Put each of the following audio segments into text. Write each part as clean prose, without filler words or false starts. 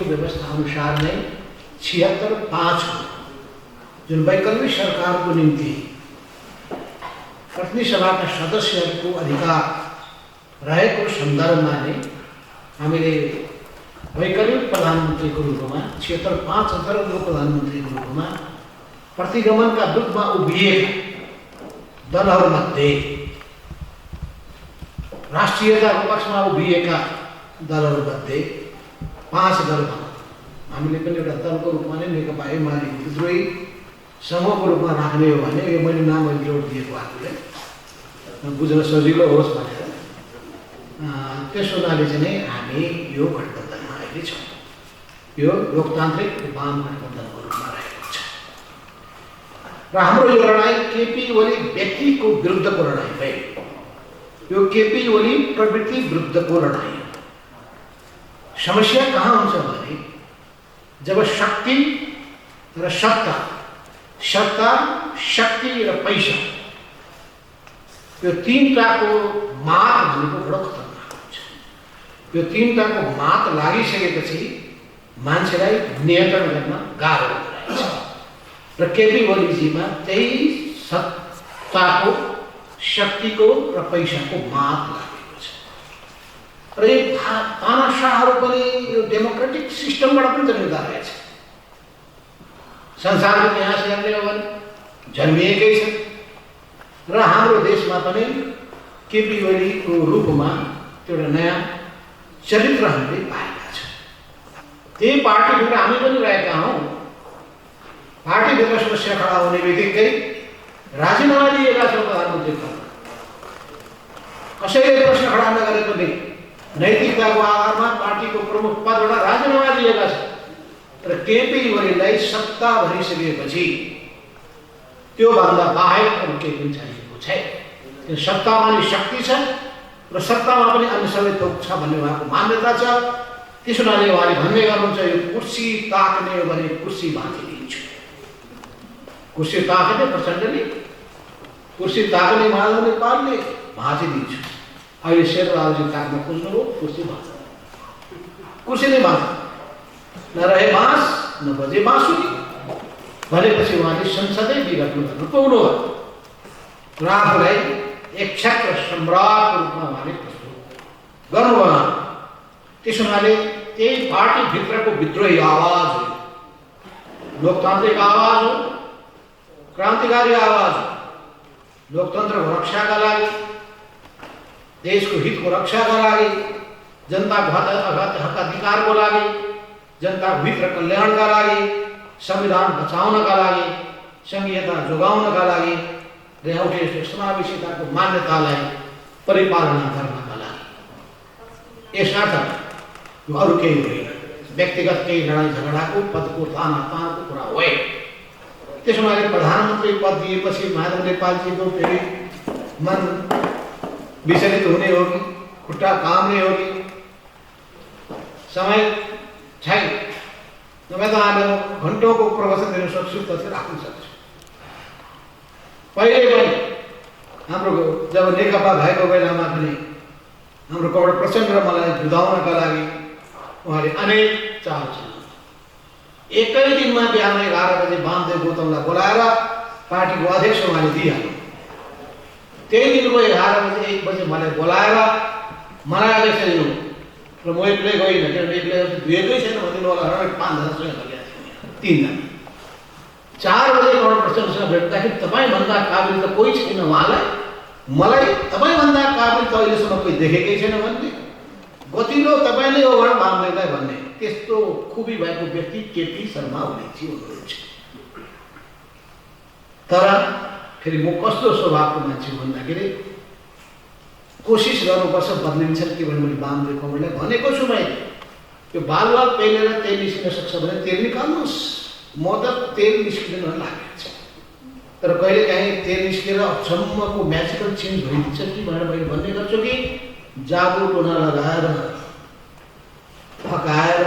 को व्यवस्था अनुसार नै 76-5 जुन वैकल्पिक सरकारको निम्ति प्रतिनिधि सभाका सदस्यहरूको अधिकार रहेको सन्दर्भमा नै हामीले वैकल्पिक प्रधानमन्त्रीको रूपमा 76-5 अन्तर्गतको प्रधानमन्त्रीको रूपमा प्रतिगमनका विरुद्धमा उभिएका दलहरूमध्ये राष्ट्रियताको पक्षमा उभिएका दलहरूमध्ये 5 दलमा हामीले पनि एउटा दलको रूपमा नै नेकपा एमाले विद्रोही समूहको रूपमा राख्ने हो भने यो मैले नामहरू जोड दिएको आफूलाई बुझ्न सजिलो होस् भनेर त्यस हुनाले चाहिँ हामी यो गठबन्धनमा अहिले छौँ। यो लोकतान्त्रिक वाम गठबन्धनको रूपमा रहेको छ र हाम्रो यो लडाइँ केपी ओली व्यक्तिको विरुद्धको लडाइँ भयो। यो केपी ओली प्रवृत्ति विरुद्धको लडाइँ हो। समस्या कहाँ हुन्छ भने जब शक्ति र सत्ता, शक्ति र पैसा यो तीनटाको मात भनेको बडो खतरनाक हुन्छ। यो तीनटाको मात लागिसकेपछि मान्छेलाई नियन्त्रण गर्न गाह्रो हुन्छ र केपी ओलीजीमा त्यही सत्ताको, शक्तिको र पैसाको मात लागेको छ र यो तानाशाहहरू पनि यो डेमोक्रेटिक सिस्टमबाट पनि जन्मिँदा रहेछ। संसारको इतिहास हेर्ने हो भने जन्मिएकै छ र हाम्रो देशमा पनि केपी ओलीको रूपमा एउटा नयाँ चरित्र हामीले पाएका छौँ। त्यही पार्टीभित्र हामी पनि रहेका हौँ। पार्टीभित्र समस्या खडा हुने बित्तिकै राजीनामा दिएका छौँ प्रधानमन्त्री पदमा। कसैले प्रश्न खडा नगरे पनि नैतिकताको आधारमा पार्टीको प्रमुख पदबाट राजीनामा दिएका छन् र केपी ओलीलाई सत्ता भनिसकेपछि त्योभन्दा बाहेक अरू केही पनि चाहिएको छैन। सत्तामा नि शक्ति छ र सत्तामा पनि अन्य सबै थोक छ भन्ने उहाँको मान्यता छ। त्यस हुनाले उहाँले भन्ने गर्नुहुन्छ यो कुर्सी ताक्ने हो भने कुर्सी भाँचिदिन्छु। कुर्सी ताक्ने प्रचण्डले, कुर्सी ताक्ने माधव नेपालले भाँचिदिन्छु। अहिले शेरबहादुरजी ताक्न खोज्नुभयो, कुर्सी भाँच्छ। कुर्सी नै भाँच्छ, नरहे बाँस नबजे बाँसुरी भनेपछि उहाँले संसदै विघटन गर्न पाउनुभयो र आफूलाई एक क्षत्र सम्राटको रूपमा उहाँले प्रस्तुत गर्नुभयो। त्यस हुनाले त्यही पार्टीभित्रको विद्रोही आवाज हो, लोकतान्त्रिक आवाज हो, क्रान्तिकारी आवाज हो। लोकतन्त्रको रक्षाका लागि, देशको हितको रक्षाका लागि, जनताको हक अधिकारको लागि, जनताको हित र कल्याणका लागि, संविधान बचाउनका लागि, संघीयता जोगाउनका लागि र एउटै समावेशिताको मान्यतालाई परिपालना गर्नका लागि। यसर्थ यो अरू केही होइन, व्यक्तिगत केही लडाइँ झगडाको, पदको तानातानको कुरा होइन। त्यसो भए प्रधानमन्त्री पद दिएपछि माधव नेपालजीको फेरि मन विचलित हुने हो कि खुट्टा काम्ने हो कि समय छैन। तपाईँ त हामी घन्टौँको प्रवचन दिन सक्छु, त राख्न सक्छु। पहिले पनि हाम्रो जब नेकपा भएको बेलामा पनि हाम्रो कमरेड प्रचण्ड र मलाई जुधाउनका लागि उहाँले अनेक चाल चलाउनु। एकै दिनमा बिहान 11 बजे वामदेव गौतमलाई बोलाएर पार्टीको अध्यक्ष उहाँले दिइहाल्नु। त्यही दिनको 11 बजे 1 बजे मलाई बोलाएर मलाई अध्यक्ष दिनु र म एक्लै गइनँ, किनभने एक्लै दुएकै छैन भनिदिनु होला। 5 जनासँग लगेका थिएँ, 3 जना। 4 बजे कमरेड प्रचण्डसँग भेट्दाखेरि तपाईँभन्दा काबिल त कोही छैन उहाँलाई, मलाई तपाईँभन्दा काबिल त अहिलेसम्म कोही देखेकै छैन भन्ने, गतिलो तपाईँले हो भनेर वामदेवलाई भन्ने त्यस्तो खुबी भएको व्यक्ति केपी शर्मा ओलीजी हुनुहुन्छ। तर फेरि म कस्तो स्वभावको मान्छे भन्दाखेरि कोसिस गर्नुपर्छ बदलिन्छन् कि भने मैले वामदेव कमरेडलाई भनेको छु। मैले यो बालुवा पेलेर तेल निस्किन सक्छ भने तेल निकाल्नुहोस्, म त तेल निस्किँदैन लागेको छ। तर कहिलेकाहीँ तेल निस्केर अचम्मको म्याजिकल चेन्ज भइदिन्छ कि भनेर मैले भन्ने गर्छु कि जादु टोना लगाएर फकाएर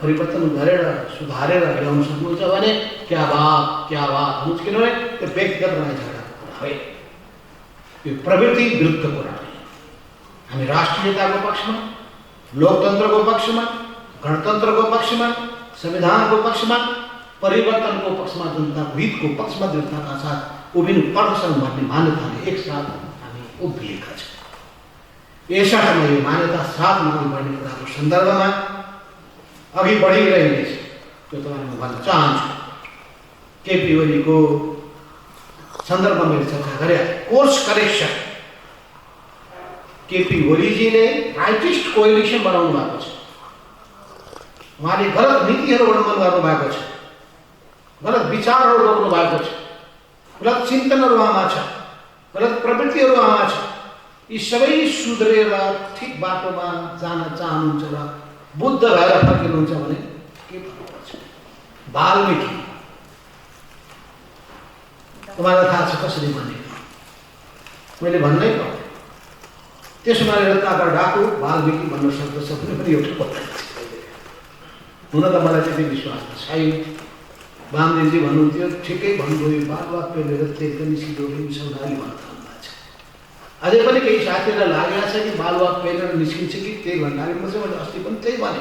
परिवर्तन गरेर सुधारेर ल्याउन सक्नुहुन्छ भने क्या बात हुन्छ। किनभने त्यो व्यक्तिगत लडाइँ झगडाको कुरा होइन, यो प्रवृत्ति विरुद्धको लडाइँ। हामी राष्ट्रियताको पक्षमा, लोकतन्त्रको पक्षमा, गणतन्त्रको पक्षमा, संविधानको पक्षमा, परिवर्तनको पक्षमा, जनताको हितको पक्षमा दृढताका साथ उभिनु पर्दछन् भन्ने मान्यताले एकसाथ हामी उभिएका छौँ। यसर्थ यो मान्यता साथमा अघि बढ्ने कुराको सन्दर्भमा अघि बढिरहेको छ त्यो तपाईँलाई म भन्न चाहन्छु। केपी ओलीको सन्दर्भमा मैले चर्चा गरेँ। कोर्स करेक्सन केपी ओलीजीले राइटिस्ट कोएलिसन बनाउनु भएको छ। उहाँले गलत नीतिहरू अवलम्बन गर्नुभएको छ, गलत विचारहरू रोक्नु भएको छ, गलत चिन्तनहरू उहाँमा छ, गलत प्रवृत्तिहरू उहाँमा छ। यी सबै सुध्रेर ठिक बाटोमा जान चाहनुहुन्छ र बुद्ध भएर फर्किनुहुन्छ भने के भन्नुपर्छ? वाल्मीकि तपाईँलाई थाहा छ कसरी बनेको, मैले भन्नै पर्दैन। त्यसमा रत्नाकर डाकु वाल्मीकि भन्न सक्दछ भने पनि एउटा पत्ता हुन त मलाई त्यति विश्वास छैन। वामदेवजी भन्नुहुन्थ्यो ठिकै भन्नुभयो, बालुवा पेलेर तेल पनि सिधो सौदारी भन्न थाल्नुभएको छ। अझै पनि केही साथीहरूलाई लागेको छ कि बालुवा पेलेर निस्किन्छ कि तेल भन्नाले म चाहिँ मैले अस्ति पनि त्यही भने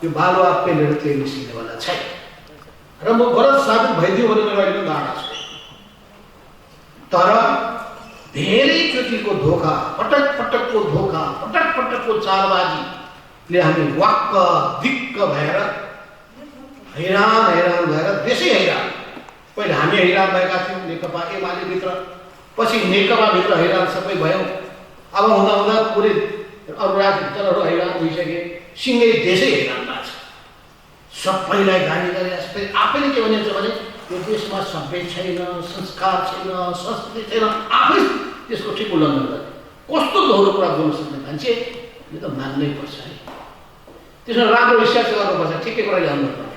यो बालुवा पेलेर तेल निस्किनेवाला छैन र म गलत साबित भइदियो भने मेरो अहिले गाडा छ। तर धेरैचोटिको धोका, पटक पटकको धोका, पटक पटकको चालबाजीले हामी वाक्क दिक्क भएर हैरान भएर देशै हैरान। पहिले हामी हैरान भएका थियौँ नेकपा एमालेभित्र, पछि नेकपाभित्र हैरान सबै भयौँ। अब हुँदा हुँदा पुरै अरू राजनीतिक दलहरू हैरान भइसके, सिँगै देशै हैरान भएको छ। सबैलाई गाली गरे जस्तै आफैले के भनिन्छ भने यो देशमा सभ्य छैन, संस्कार छैन, संस्कृति छैन, आफै त्यसको ठिक उल्लङ्घन गरे। कस्तो दोहोरो कुरा बोल्न सक्ने मान्छे, यो त मान्नै पर्छ है। त्यसमा राम्रो रिसर्च गर्नुपर्छ, ठिकै कुरा ल्याउनुपर्छ।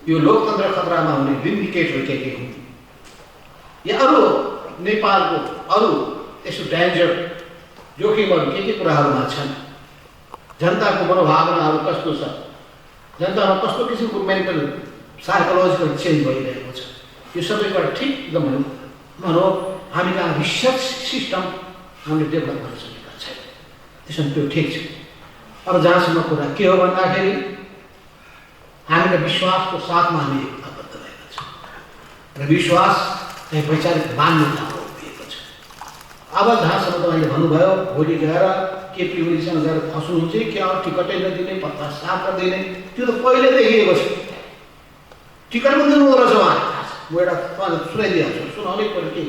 यो लोकतन्त्र खतरामा हुने विन्डिकेटहरू के हुन् या अरू नेपालको अरू यसो डेन्जर जोखिमहरू के कुराहरूमा छन्, जनताको मनोभावनाहरू कस्तो छ, जनतामा कस्तो किसिमको मेन्टल साइकोलोजिकल चेन्ज भइरहेको छ, यो सबै कुरा ठिक एकदम भनौँ हामी कहाँ रिसर्च सिस्टम हामीले डेभलप गर्न सकेका छैन। त्यसमा त्यो ठिक छ। अब जहाँसम्म कुरा के हो भन्दाखेरि हामीले विश्वासको साथमा हामी एकताबद्ध रहेका छौँ र विश्वास चाहिँ वैचारिक मान्यतामा उभिएको छ। अब जहाँसम्म तपाईँले भन्नुभयो भोलि गएर केपी ओलीसँग गएर फस्नुहुन्छ कि अब टिकटै नदिने, पत्ता साफ गरिदिने, त्यो त पहिले देखिएको छ। टिकट पनि दिनु रहेछ उहाँले, म एउटा तपाईँलाई सुनाइदिइहाल्छु, सुनाउनै पऱ्यो। के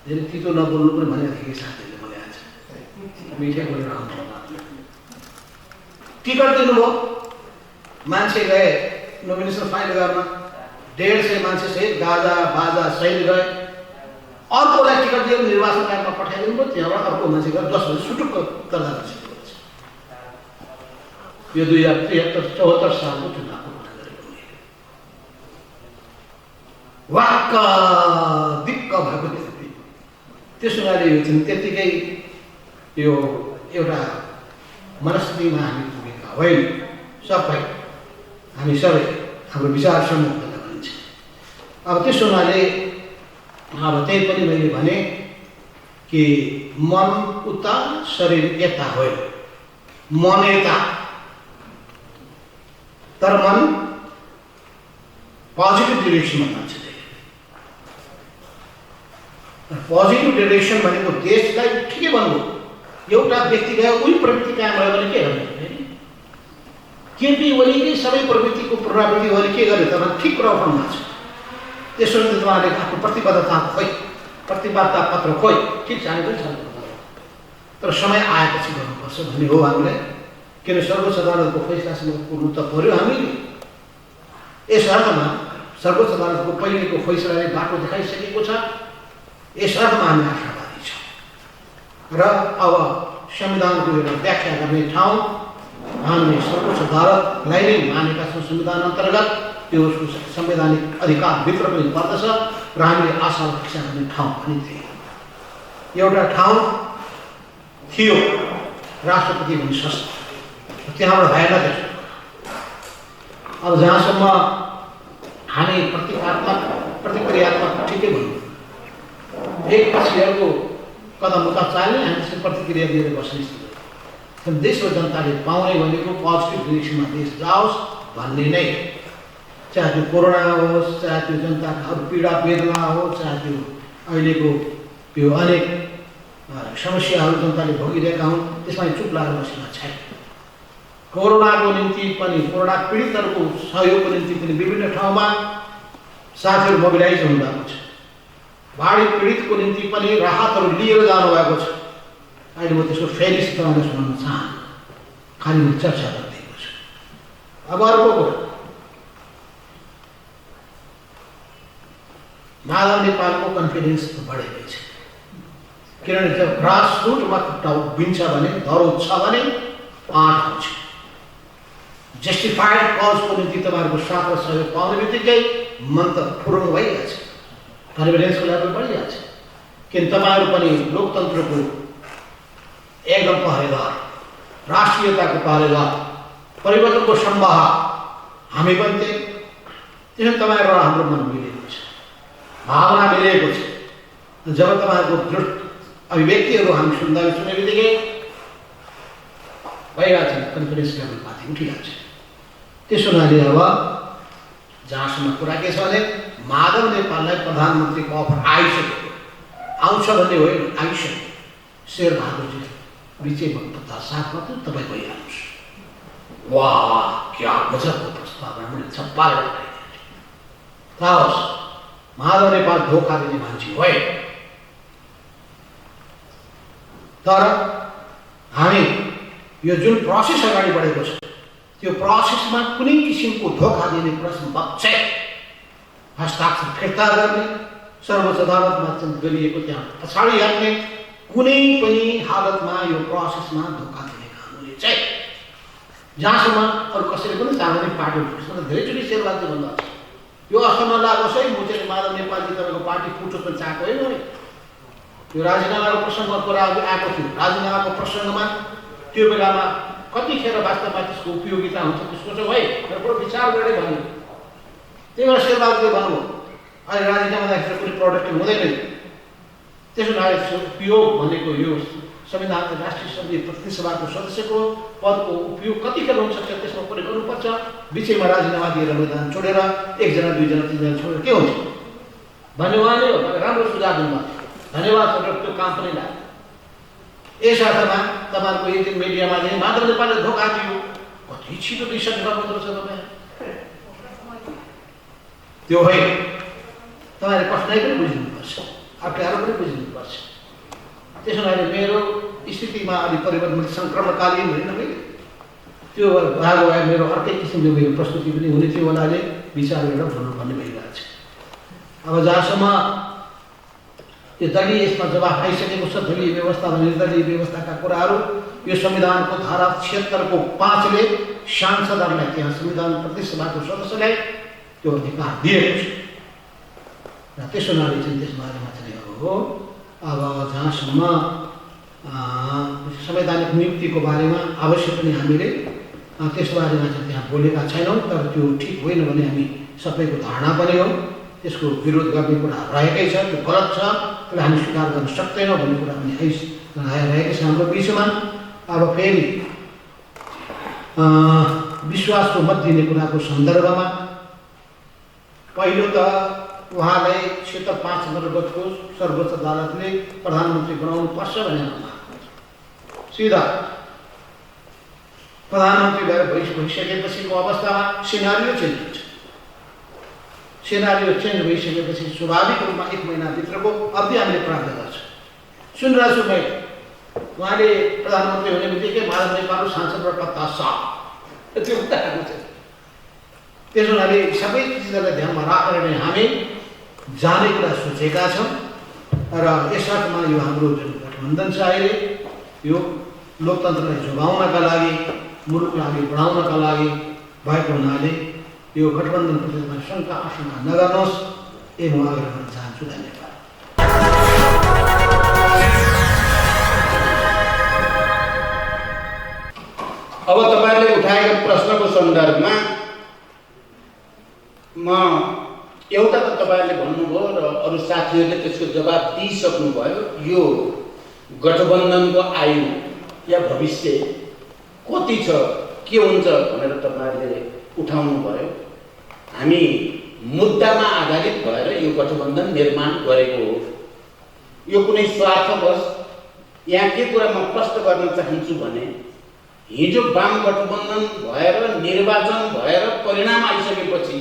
धेरै तितो नबोल्नु पनि भनेको थिएँ कि साथीले मलाई आज मिठै बोलेर आउनु। टिकट दिनुभयो, मान्छे गए नोमिनेसन फाइल गर्न, 150 मान्छे सहित गाजा बाजा सहित गए। अर्कोलाई टिकट दिएर निर्वाचन कार्यमा पठाइदिनु भयो, त्यहाँबाट अर्को मान्छे गएर 10 बजी सुटुक्क दर्जा गरिसकेको छ। यो 2073-74 सालको चुनावको कुरा गरेको वाक्क दिक्क भएको थियो। त्यसो गरी यो चाहिँ त्यत्तिकै यो एउटा मनस्थितिमा हामी पुगेका होइन। सबै हामी सबै हाम्रो विचार समूह भनिन्छ। अब त्यसो हुनाले अब त्यही पनि मैले भने कि मन उता शरीर यता होइन, मन यता, तर मन पोजिटिभ डिरेक्सनमा जान्छ। पोजिटिभ डिरेक्सन भनेको देशलाई ठिकै भन्नु, एउटा व्यक्ति गयो उही प्रवृत्ति कायम भयो भने के गर्ने? केपी ओलीले सबै प्रवृत्तिको पुनरावृत्ति ओली के गर्यो त ठिक कुरा उठाउनु भएको छ। त्यसो भने उहाँले आफ्नो प्रतिबद्धता खोइ, प्रतिबद्धता पत्र खोइ, ठिक छ, हामी पनि छ, तर समय आएपछि गर्नुपर्छ भन्ने हो हामीलाई। किन सर्वोच्च अदालतको फैसलासँग पुग्नु त पर्यो हामीले। यस अर्थमा सर्वोच्च अदालतको पहिलेको फैसलाले बाटो देखाइसकेको छ। यस अर्थमा हामी आशावादी छौँ र अब संविधानको एउटा व्याख्या गर्ने ठाउँ हामीले सर्वोच्च अदालतलाई नै मानेका छौँ। संविधान अन्तर्गत त्यो संवैधानिक अधिकारभित्र पनि पर्दछ र हामीले आशा अपेक्षा गर्ने ठाउँ पनि थियो। एउटा ठाउँ थियो राष्ट्रपति भन्ने संस्था, त्यहाँबाट भएन त्यसो। अब जहाँसम्म हामी प्रतिक्रियात्मक ठिकै भन्नु, एकपछि अर्को कदम उता चाल्ने, हामी प्रतिक्रिया दिएर बस्ने स्थिति। देशको जनताले पाउने भनेको पोजिटिभ डिरेक्सनमा देश जाओस् भन्ने नै, चाहे त्यो कोरोना होस्, चाहे त्यो जनताका अरू पीडा वेदना होस्, चाहे त्यो अहिलेको यो अनेक समस्याहरू जनताले भोगिरहेका हुन्, त्यसमा चुप लागेर बस्न छैन। कोरोनाको निम्ति पनि, कोरोना पीडितहरूको सहयोगको निम्ति पनि विभिन्न ठाउँमा साथीहरू मोबिलाइज हुनुभएको छ। बाढी पीडितको निम्ति पनि राहतहरू लिएर जानुभएको छ। अहिले म त्यसको फेरिस तपाईँलाई सुनाउन चाहन्छु, खालि म चर्चा गरिदिएको छु। अब अर्को कुरा, माधव नेपालको कन्फिडेन्स बढेकै छ, किनभने जब ग्रास रुटमा खुट्टा उभिन्छ भने, धरो छ भने आँट हुन्छ। जस्टिफाइड कजको निम्ति तपाईँहरूको साथ र सहयोग पाउने बित्तिकै मन त फुरुङ भइरहेछ, कन्फिडेन्सको लेभल बढिरहेछ। किन तपाईँहरू पनि लोकतन्त्रको एकदम पहरेदार, राष्ट्रियताको पहरेदार, परिवर्तनको सम्वाहक हामी पनि थियौँ। त्यसमा तपाईँहरू र हाम्रो मन मिलेको छ, भावना मिलेको छ। जब तपाईँहरूको दृढ अभिव्यक्तिहरू हामी सुन्ने बित्तिकै भइरहेको छ, कन्फिडेन्स लेभल माथि उठिरहेको छ। त्यसो हुनाले अब जहाँसम्म कुरा के छ भने, माधव नेपाललाई प्रधानमन्त्रीको अफर आइसक्यो, आउँछ भन्ने होइन, आइसक्यो। शेरबहादुरजी विजय वक्तृता साथ मात्र तपाईँ भइहाल्नुहोस्। वाह, क्या गजबको प्रस्ताव, हामीले छप्पाएर खाओस्। माधव नेपाल धोका दिने मान्छे होइन, तर हामी यो जुन प्रोसेस अगाडि बढेको छ, त्यो प्रोसेसमा कुनै किसिमको धोका दिने प्रश्न बच्चै हस्ताक्षर फिर्ता गर्ने, सर्वोच्च अदालतमा गरिएको त्यहाँ पछाडि हट्ने, कुनै पनि हालतमा यो प्रोसेसमा धोका दिने काम हुने चाहिँ जहाँसम्म अरू कसैले पनि सामाजिक पार्टीहरू धेरैचोटि शेरबहादुरजी भन्दा यो अर्थ नलागोस् है, म चाहिँ माधव नेपालजी तपाईँको पार्टी फुटोस् पनि चाहेको होइन है। यो राजीनामाको प्रसङ्गमा कुरा आएको थियो, राजीनामाको प्रसङ्गमा त्यो बेलामा कतिखेर वास्तवमा त्यसको उपयोगिता हुन्छ त्यसको चाहिँ है मेरो विचार गरेर भन्यो। त्यही भएर शेरबहादुरले भन्नुभयो अहिले राजीनामा राखेर कुनै प्रोडक्टिभ हुँदैन। त्यसो भए उपयोग भनेको यो संविधान राष्ट्रिय समिति प्रतिनिधि सभाको सदस्यको पदको उपयोग कतिखेर हुन सक्छ त्यसमा कुनै गर्नुपर्छ। विषयमा राजीनामा दिएर मैदान छोडेर एकजना दुईजना तिनजना छोडेर के हुन्छ भन्ने उहाँले राम्रो सुझाव दिनुभएको थियो। धन्यवाद सर, त्यो काम पनि लाग्यो। यस अर्थमा तपाईँहरूको एक दिन मिडियामा चाहिँ माधव नेपालले धोका दियो, कति छिटो डिसिसन गर्नु रहेछ तपाईँ। त्यो होइन, तपाईँले कठिनाइ पनि बुझ्नुपर्छ, अप्ठ्यारो पनि बुझ्नुपर्छ। त्यसो भए मेरो स्थितिमा अलिक परिवर्तन सङ्क्रमणकालीन होइन है, त्यो भएको भए मेरो अर्कै किसिमले मेरो प्रस्तुति पनि हुने थियो उहाँले विचार गरेर भन्नुपर्ने भइरहेको छ। अब जहाँसम्म यो दलीय यसमा जवाफ आइसकेको छ, दलीय व्यवस्था र निर्दलीय व्यवस्थाका कुराहरू, यो संविधानको धारा 76 को 5 ले सांसदहरूलाई त्यहाँ संविधान प्रतिनिधि सभाको सदस्यलाई त्यो अधिकार दिएको छ र त्यसो हुनाले चाहिँ त्यस बारेमा चाहिँ अब जहाँसम्म संवैधानिक नियुक्तिको बारेमा अवश्य पनि हामीले त्यस बारेमा चाहिँ त्यहाँ बोलेका छैनौँ, तर त्यो ठिक होइन भने हामी सबैको धारणा पनि हो। त्यसको विरोध गर्ने कुरा रहेकै छ, त्यो गलत छ, त्यसलाई हामी स्वीकार गर्न सक्दैनौँ भन्ने कुरा पनि रहेकै छ हाम्रो बिचमा। अब फेरि विश्वासको मत दिने कुराको सन्दर्भमा पहिलो त उहाँलाई क्षेत्र 5 अन्तर्गतको सर्वोच्च अदालतले प्रधानमन्त्री बनाउनु पर्छ भनेर सिधा प्रधानमन्त्री भएर भइसकेपछिको अवस्थामा सिनारियो चेन्ज हुन्छ। सिनारियो चेन्ज भइसकेपछि स्वाभाविक रूपमा 1 महिनाभित्रको अवधि हामीले प्राप्त गर्छौँ। सुनिरहेको छु मैले उहाँले प्रधानमन्त्री हुने बित्तिकै माधव नेपालको सांसदबाट पत्ता साफ त्यो उताएको छ। त्यसो हुनाले सबै चिजहरूलाई ध्यानमा राखेर नै हामी जाने कुरा सोचेका छौँ र यस अर्थमा यो हाम्रो जुन गठबन्धन छ अहिले यो लोकतन्त्रलाई जोगाउनका लागि, मुलुकलाई अघि बढाउनका लागि भएको हुनाले यो गठबन्धनप्रति शङ्का आशंका नगर्नुहोस्, यही म आग्रह गर्न चाहन्छु। धन्यवाद। अब तपाईँले उठाएको प्रश्नको सन्दर्भमा म एउटा त तपाईँले भन्नुभयो र अरू साथीहरूले त्यसको जवाब दिइसक्नुभयो। यो गठबन्धनको आयु या भविष्य कति छ के हुन्छ भनेर तपाईँहरूले उठाउनु भयो। हामी मुद्दामा आधारित भएर यो गठबन्धन निर्माण गरेको हो। यो कुनै स्वार्थवश यहाँ के कुरा म प्रश्न गर्न चाहन्छु भने हिजो वाम गठबन्धन भएर निर्वाचन भएर परिणाम आइसकेपछि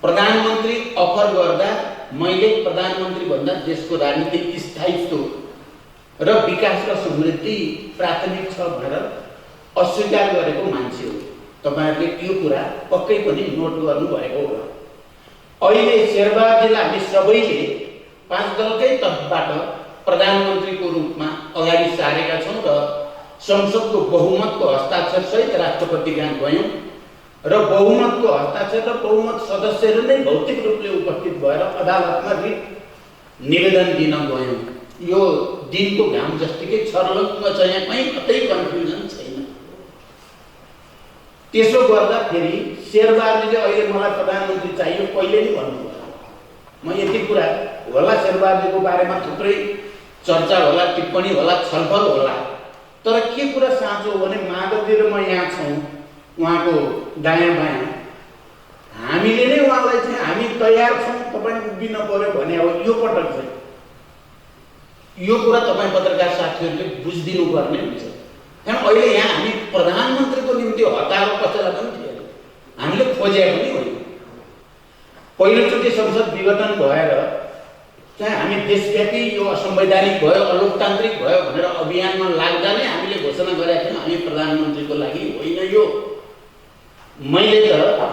प्रधानमन्त्री अफर गर्दा मैले प्रधानमन्त्री भन्दा देशको राजनीतिक स्थायित्व र विकास र समृद्धि प्राथमिक छ भनेर अस्वीकार गरेको मान्छे हो। तपाईहरुले यो कुरा पक्कै पनि नोट गर्नुभएको होला। अहिले शेरबहादुरजीलाई हामी सबैले पाँच दलकै तर्फबाट प्रधानमन्त्रीको रूपमा अगाडि सारेका छौं र संसदको बहुमतको हस्ताक्षर सहित राष्ट्रपति कहाँ गयौं र बहुमतको हस्ताक्षर र बहुमत सदस्यहरू नै भौतिक रूपले उपस्थित भएर अदालतमा निवेदन दिन गयौं। यो दिनको घाम जस्तिकै छर्लङ्ग छ, यहाँ कहीँ कतै कन्फ्युजन छैन। त्यसो गर्दा फेरि शेरबहादुरले अहिले मलाई प्रधानमन्त्री चाहियो कहिले नि भन्नुभयो। म यति कुरा होला शेरबहादुरको बारेमा थुप्रै चर्चा होला, टिप्पणी होला, छलफल होला, तर के कुरा साँचो हो भने माधवजी र म यहाँ छौं उहाँको दायाँ बायाँ, हामीले नै उहाँलाई चाहिँ हामी तयार छौं तपाईं उभिन पर्यो भने हो। यो पटक चाहिँ यो कुरा तपाईं पत्रकार साथीहरूले बुझिदिनु पर्ने हुन्छ। कारण अहिले यहाँ हामी प्रधानमन्त्रीको निम्ति हतारो कसैलाई पनि थिएन, हामीले खोजे पनि होइन। पहिलोचोटि संसद विघटन भएर चाहिँ हामी देशव्यापी यो असंवैधानिक भयो, अलोकतान्त्रिक भयो भनेर अभियानमा लाग्दा नै हामीले घोषणा गरेका थियौँ हामी प्रधानमन्त्रीको लागि होइन। यो मैले त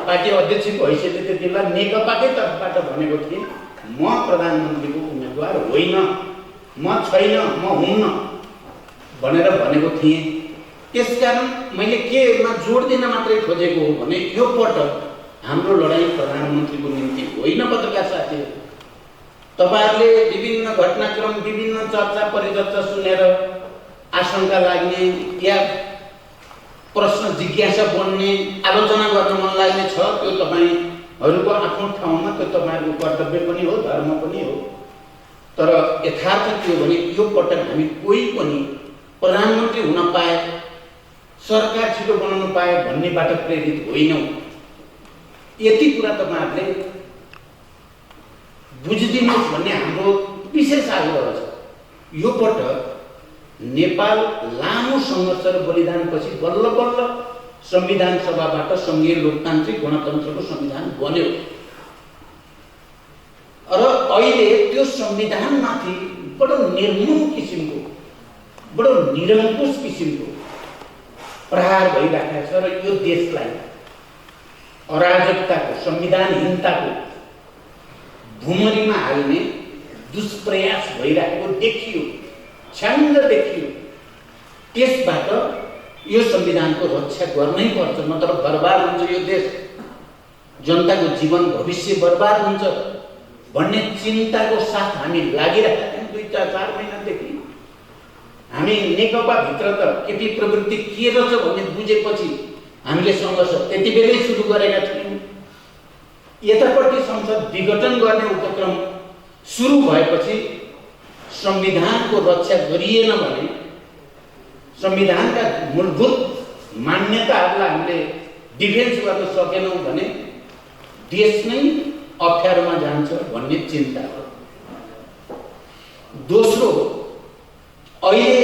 पार्टी अध्यक्षको हैसियतले त्यति बेला नेकपाकै तर्फबाट भनेको थिएँ म प्रधानमन्त्रीको उम्मेदवार होइन, म छैन, म हुन्न भनेर भनेको थिएँ। त्यसकारण मैले केमा जोड दिन मात्रै खोजेको हो भने यो पटक हाम्रो लडाईँ प्रधानमन्त्रीको निम्ति होइन। पत्रकार साथीहरू, तपाईहरुले विभिन्न घटनाक्रम, विभिन्न चर्चा परिचर्चा सुनेर आशंका लाग्ने या प्रश्न जिज्ञासा बन्ने, आलोचना गर्न मन लाग्ने छ, त्यो तपाईहरुको आफ्नो ठाउँमा त्यो तपाईहरुको कर्तव्य पनि हो, धर्म पनि हो। तर यथार्थ के हो भने यो पटक हामी कोही पनि प्रधानमन्त्री हुन पाए, सरकार छिटो बनाउन पाए भन्नेबाट प्रेरित होइनौं। यति कुरा तपाईहरुले बुझिदिनुहोस् भन्ने हाम्रो विशेष आग्रह छ। यो पटक नेपाल लामो संघर्ष र बलिदानपछि बल्ल बल्ल संविधान सभाबाट संघीय लोकतान्त्रिक गणतन्त्रको संविधान बन्यो र अहिले त्यो संविधानमाथि बडो निर्मम किसिमको, बडो निरङ्कुश किसिमको प्रहार भइरहेको छ र यो देशलाई अराजकताको, संविधानहीनताको भुमरीमा हाल्ने दुष्प्रयास भइरहेको देखियो, छ्याङ्ग देखियो। त्यसबाट यो संविधानको रक्षा गर्नै पर्छ, नत्र बर्बाद हुन्छ यो देश, जनताको जीवन भविष्य बर्बाद हुन्छ भन्ने चिन्ताको साथ हामी लागिरहेका थियौँ 2-4 महिनादेखि। हामी नेकपा भित्र त केपी प्रवृत्ति के रहेछ भन्ने बुझेपछि हामीले सङ्घर्ष त्यति बेलै सुरु गरेका थियौँ। यतापट्टि संसद विघटन गर्ने उपक्रम सुरु भएपछि संविधानको रक्षा गरिएन भने, संविधानका मूलभूत मान्यताहरूलाई हामीले डिफेन्स गर्न सकेनौं भने देश नै अप्ठ्यारोमा जान्छ भन्ने चिन्ता हो। दोस्रो, अहिले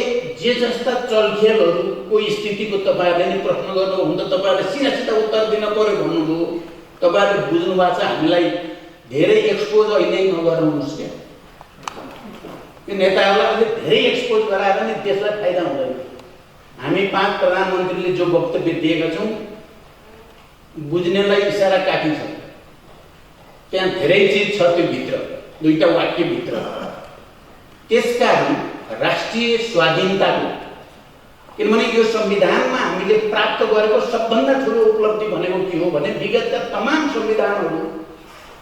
जे जस्ता चलखेलहरूको स्थितिको तपाईहरुले नै प्रश्न गर्नु हुन्छ, तपाईहरुले सिधा उत्तर दिन पर्यो भन्नुभयो। तपाईहरुले बुझ्नु भएको छ हामीलाई धेरै एक्सपोज अहिले नगराउनुस् क्या। यो नेताहरूलाई धेरै एक्सपोज गराएर नि देशलाई फाइदा हुँदैन। हामी 5 प्रधानमन्त्रीले जो वक्तव्य दिएका छौं बुझ्नेलाई इशारा काटी छ, त्यहाँ धेरै चीज छ त्यो भित्र, 2टा वाक्य भित्र। त्यसकारण राष्ट्रिय स्वाधीनताको, किनभने यो संविधानमा हामीले प्राप्त गरेको सबभन्दा ठुलो उपलब्धि भनेको के हो भने विगतका तमाम संविधानहरू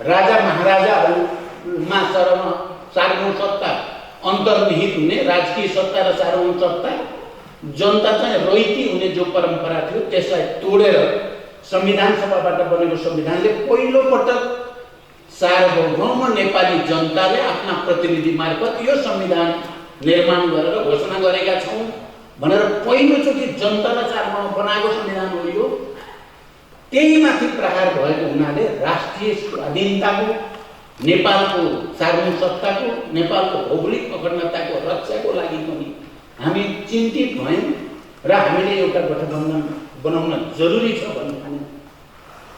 राजा महाराजाहरूमा सार्वभौम सत्ता अन्तर्निहित हुने, राजकीय सत्ता र सार्वभौम सत्ता जनता चाहिँ रहिती हुने जो परम्परा थियो त्यसलाई तोडेर संविधान सभाबाट बनेको संविधानले पहिलो पटक सार्वभौम नेपाली जनताले आफ्ना प्रतिनिधि मार्फत यो संविधान निर्माण गरेर घोषणा गरेका छौं भनेर पहिलोचोटि जनतालाई चारमा बनाएको संविधान हो यो। त्यही माथि प्रहार भएको हुनाले राष्ट्रिय स्वाधीनताको, नेपालको सार्वभौम सत्ताको, नेपालको भौगोलिक अखण्डताको रक्षाको लागि पनि हामी चिन्तित भयौँ र हामीले एउटा गठबन्धन बनाउन जरुरी छ भन्ने ठान्यौँ।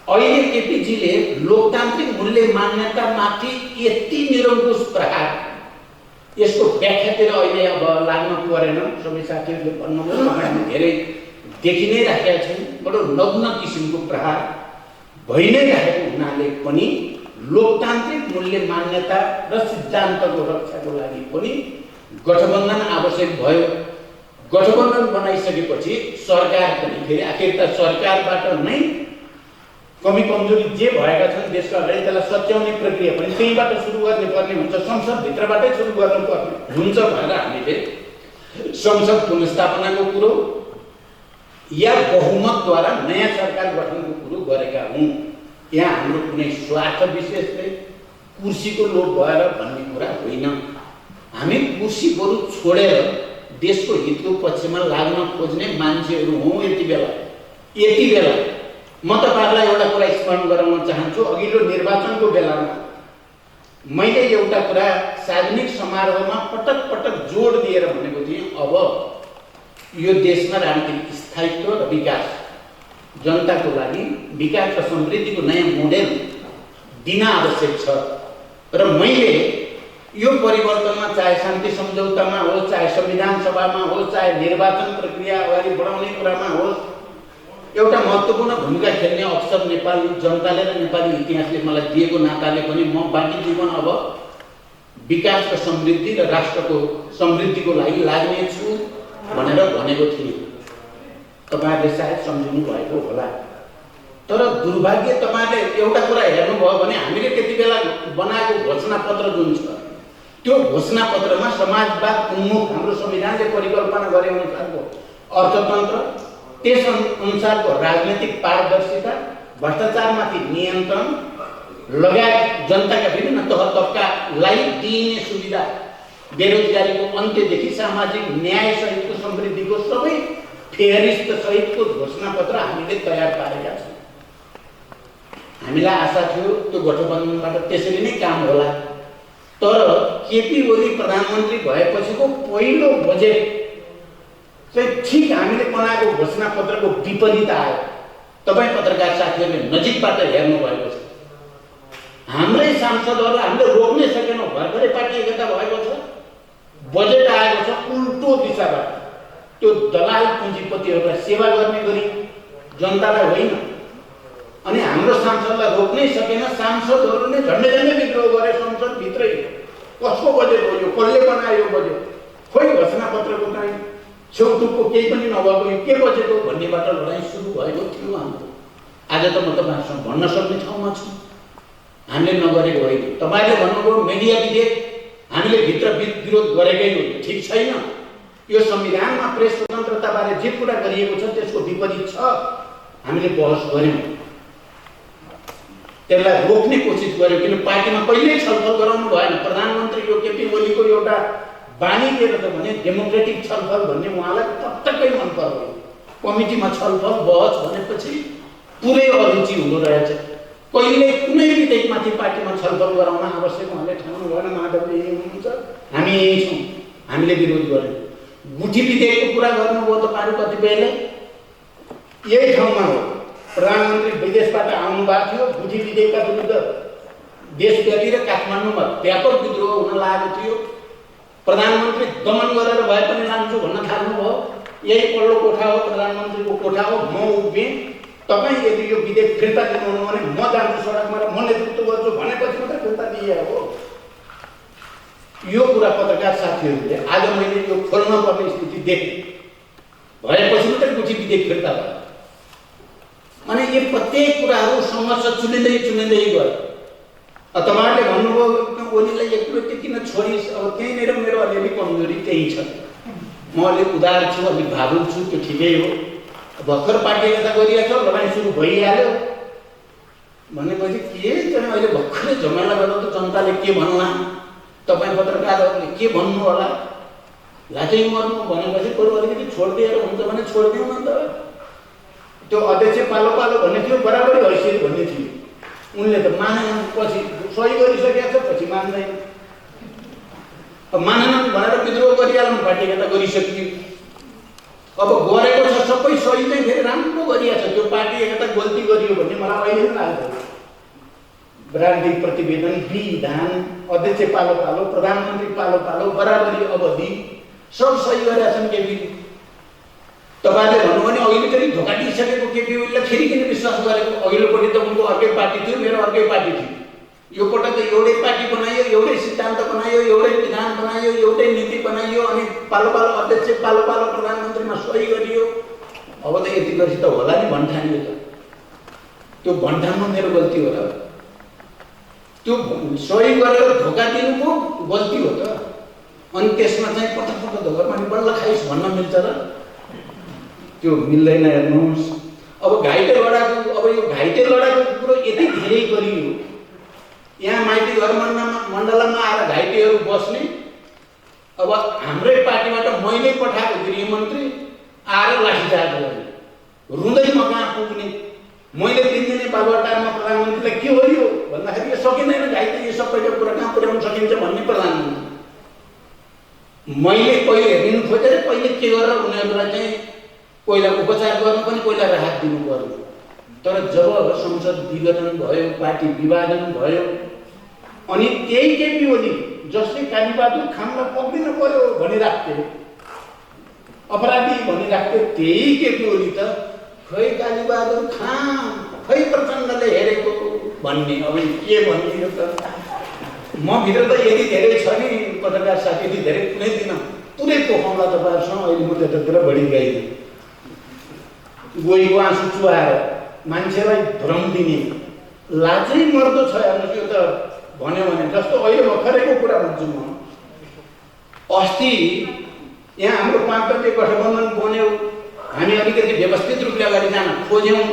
अहिले केपीजीले लोकतान्त्रिक मूल्य मान्यतामाथि यति निरङ्कुश प्रहार, यसको व्याख्यातिर अहिले अब लाग्न परेन। सबै साथीहरूले भन्नुभयो, हामी धेरै देखि नै राखेका छौँ। बडो नग्न किसिमको प्रहार भइ नै राखेको हुनाले पनि लोकतान्त्रिक मूल्य मान्यता र सिद्धान्तको रक्षाको लागि पनि गठबन्धन आवश्यक भयो। गठबन्धन बनाइसकेपछि सरकार पनि फेरि आखिर त सरकारबाट नै कमी कमजोरी जे भएका छन् देशका अगाडि त्यसलाई सच्याउने प्रक्रिया पनि त्यहीबाट सुरु गर्ने पर्ने हुन्छ, संसदभित्रबाटै सुरु गर्नुपर्ने हुन्छ भनेर हामीले संसद पुनर्स्थापनाको कुरो या बहुमतद्वारा नयाँ सरकार गठनको कुरो गरेका हौँ। यहाँ हाम्रो कुनै स्वार्थ विशेषले कुर्सीको लोभ भएर भन्ने कुरा होइन। हामी कुर्सी बरु छोडेर देशको हितको पक्षमा लाग्न खोज्ने मान्छेहरू हौँ। यति बेला म तपाईँहरूलाई एउटा कुरा स्मरण गराउन चाहन्छु। अघिल्लो निर्वाचनको बेलामा मैले एउटा कुरा सार्वजनिक समारोहमा पटक पटक जोड दिएर भनेको थिएँ, अब यो देशमा राजनीतिक स्थायित्व र विकास, जनताको लागि विकास र समृद्धिको नयाँ मोडेल दिन आवश्यक छ। र मैले यो परिवर्तनमा चाहे शान्ति सम्झौतामा होस्, चाहे संविधान सभामा होस्, चाहे निर्वाचन प्रक्रिया अगाडि बढाउने कुरामा होस्, एउटा महत्त्वपूर्ण भूमिका खेल्ने अवसर नेपाली जनताले र नेपाली इतिहासले मलाई दिएको नाताले पनि म बाँकी जीवन अब विकास र समृद्धि र राष्ट्रको समृद्धिको लागि लाग्नेछु भनेर भनेको थिएँ। तपाईँहरूले सायद सम्झिनु भएको होला। तर दुर्भाग्य तपाईँहरूले एउटा कुरा हेर्नुभयो भने हामीले त्यति बेला बनाएको घोषणापत्र जुन छ, त्यो घोषणापत्रमा समाजवाद उन्मुख हाम्रो संविधानले परिकल्पना गरे अनुसारको अर्थतन्त्र, त्यस अनुसारको राजनीतिक पारदर्शिता, भ्रष्टाचारमाथि नियन्त्रण लगायत जनताका विभिन्न तह तबकालाई दिइने सुविधा, बेरोजगारीको अन्त्यदेखि सामाजिक न्याय सहितको समृद्धिको सबै फेरिस्त सहितको घोषणापत्र हामीले तयार पारेका छौँ। हामीलाई आशा थियो त्यो गठबन्धनबाट त्यसरी नै काम होला। तर केपी ओली प्रधानमन्त्री भएपछिको पहिलो बजेट चाहिँ ठिक हामीले बनाएको घोषणापत्रको विपरीत आयो। तपाईँ पत्रकार साथीहरूले नजिकबाट हेर्नु भएको छ। हाम्रै सांसदहरूलाई हामीले रोक्नै सकेनौँ, भर्खरै पार्टी एकता भएको छ। बजेट आएको छ उल्टो दिशाबाट, त्यो दलाल पुँजीपतिहरूलाई सेवा गर्ने गरी, जनतालाई होइन। अनि हाम्रो सांसदलाई रोक्नै सकेन। सांसदहरूले झन्डै झन्डै विद्रोह गरे संसदभित्रै। कसको बजेट हो यो? कसले बनायो यो बजेट? खोइ घोषणापत्रको चाहिँ छेउटुकको केही पनि नभएको यो के बजेट हो भन्नेबाट लडाइँ सुरु भएको थियो हाम्रो। आज त म तपाईँहरूसँग भन्न सक्ने ठाउँमा छु, हामीले नगरेको होइन। तपाईँले भन्नुभयो मिडिया विधेयक हामीले भित्र विरोध गरेकै हो, ठिक छैन। यो संविधानमा प्रेस स्वतन्त्रताबारे जे कुरा गरिएको छ त्यसको विपरीत छ। हामीले बहस गऱ्यौँ, त्यसलाई रोक्ने कोसिस गर्यो, किन पार्टीमा कहिल्यै छलफल गराउनु भएन। प्रधानमन्त्री यो केपी ओलीको एउटा बानी के त भने डेमोक्रेटिक छलफल भन्ने उहाँलाई पटक्कै मन पर्दैन। कमिटीमा छलफल बहस भनेपछि पुरै अरुचि हुँदो रहेछ। कहिले कुनै विधेयकमाथि पार्टीमा छलफल गराउन आवश्यक उहाँले ठान्नु भएन। माधवले यही हुनुहुन्छ, हामी यही छौँ, हामीले विरोध गर्यौँ। गुठी विधेयकको कुरा गर्नुभयो तपाईँहरू कतिपयले, यही ठाउँमा हो। प्रधानमन्त्री विदेशबाट आउनु भएको थियो, गुठी विधेयकका विरुद्ध देशव्यापी र काठमाडौँमा व्यापक विद्रोह हुन लागेको थियो। प्रधानमन्त्री दमन गरेर भए पनि लान्छु भन्न थाल्नुभयो। यही पल्लो कोठा हो, प्रधानमन्त्रीको कोठा हो, म उभिएँ, तपाईँ यदि यो विधेयक फिर्ता दिनुहुन्न भने म जान्छु सडकमा र म नेतृत्व गर्छु भनेपछि मात्रै फिर्ता दिए हो। यो कुरा पत्रकार साथीहरूले आज मैले यो खोल्न पर्ने स्थिति देखेँ, भएपछि मात्रै गुठी विधेयक फिर्ता भयो। अनि यो प्रत्येक कुराहरू सङ्घर्ष चुनिँदै गयो। तपाईँहरूले भन्नुभयो ओलीलाई एक व्यक्ति किन छोडिस्? अब त्यहीँनिर मेरो अलिअलि कमजोरी त्यही छ। म अलिक उदार छु, अलिक भावुक छु, त्यो ठिकै हो। भर्खर पार्टी एकता गरिएको छ, लडाइँ सुरु भइहाल्यो भनेपछि के चाहिँ अहिले भर्खरै झमेला गर्दा त जनताले के भन्ला, तपाईँ पत्रकारहरूले के भन्नु होला? लाचै मर्नु भनेपछि बरु अलिकति छोडिदिएर हुन्छ भने छोडिदिउँ न त। त्यो अध्यक्ष पालो पालो भन्ने थियो, बराबरी हैसियत भन्ने थियो। उनले त मानेनन्, पछि सही गरिसकेको छ, पछि मान्दैन। अब मानेनन् भनेर विद्रोह गरिहाल्नु, पार्टीले त गरिसकियो। अब गरेको छ सबै सही नै, फेरि राम्रो गरिएको छ। त्यो पार्टी एकता गल्ती गरियो भन्ने मलाई अहिले पनि लाग्छ। राजनीतिक प्रतिवेदन, विधान, अध्यक्ष पालो पालो, प्रधानमन्त्री पालो पालो, बराबरी अवधि सब सही गरेका छन् केपी। तपाईँले भन्नु भने अहिले पनि धोका दिइसकेको केपी ओलीलाई फेरि किन विश्वास गरेको? अघिल्लोपट्टि त उनको अर्कै पार्टी थियो, मेरो अर्कै पार्टी थियो। यो पटक त एउटै पार्टी बनाइयो, एउटै सिद्धान्त बनाइयो, एउटै विधान बनाइयो, एउटै नीति बनाइयो, अनि पालो पालो अध्यक्ष, पालो पालो प्रधानमन्त्रीमा सही गरियो। अब त यति गरी त होला नि भन्ठानियो त। त्यो भन्ठानमा मेरो गल्ती हो र? त्यो सही गरेर धोका दिनुको गल्ती हो त। अनि त्यसमा चाहिँ पटक पटक धोका पानी बल्ल खाइस् भन्न मिल्छ र? त्यो मिल्दैन। हेर्नुहोस्, अब घाइते लडाको, अब यो घाइते लडाको कुरो यति धेरै गरियो। यहाँ माइती घर मण्डलमा आएर घाइतेहरू बस्ने, अब हाम्रै पार्टीबाट मैले पठाएको गृहमन्त्री आएर लाठीचार्ज गर्ने, रुँदै म कहाँ पुग्ने? मैले 3 दिने बालुवाटारमा प्रधानमन्त्रीलाई के हो यो भन्दाखेरि यो सकिँदैन, घाइते यो सबैको कुरा कहाँ पुर्याउन सकिन्छ भन्ने प्रधानमन्त्री। मैले पहिले हेरिनु खोजेर पहिले के गरेर उनीहरूलाई चाहिँ पहिला उपचार गर्नु पनि, पहिला राहत दिनु पर्यो। तर जब संसद विघटन भयो, पार्टी विभाजन भयो, अनि त्यही केपी ओली जसले कालीबहादुर खानलाई पक्रिन पर्यो भनिराख्थे, अपराधी भनिराख्थे, त्यही केपी ओली त खै कालीबहादुर खान, खै प्रचण्डले हेरेको भन्ने। अब के भनिदियो त? म भित्र त यति धेरै छ नि पत्रकार साथी, यति धेरै कुनै दिन पुरै पोखाउँला तपाईँहरूसँग। अहिले म त्यतातिर बढी गइदिएँ। गोहीको आँसु चुहाएर मान्छेलाई भ्रम दिने लाजै मर्दो छ। हेर्नुहोस्, यो त भन्यो भने जस्तो अहिले भर्खरैको कुरा भन्छु म। अस्ति यहाँ हाम्रो 5 दलीय गठबन्धन बन्यो, हामी अलिकति व्यवस्थित रूपले अगाडि जान खोज्यौँ,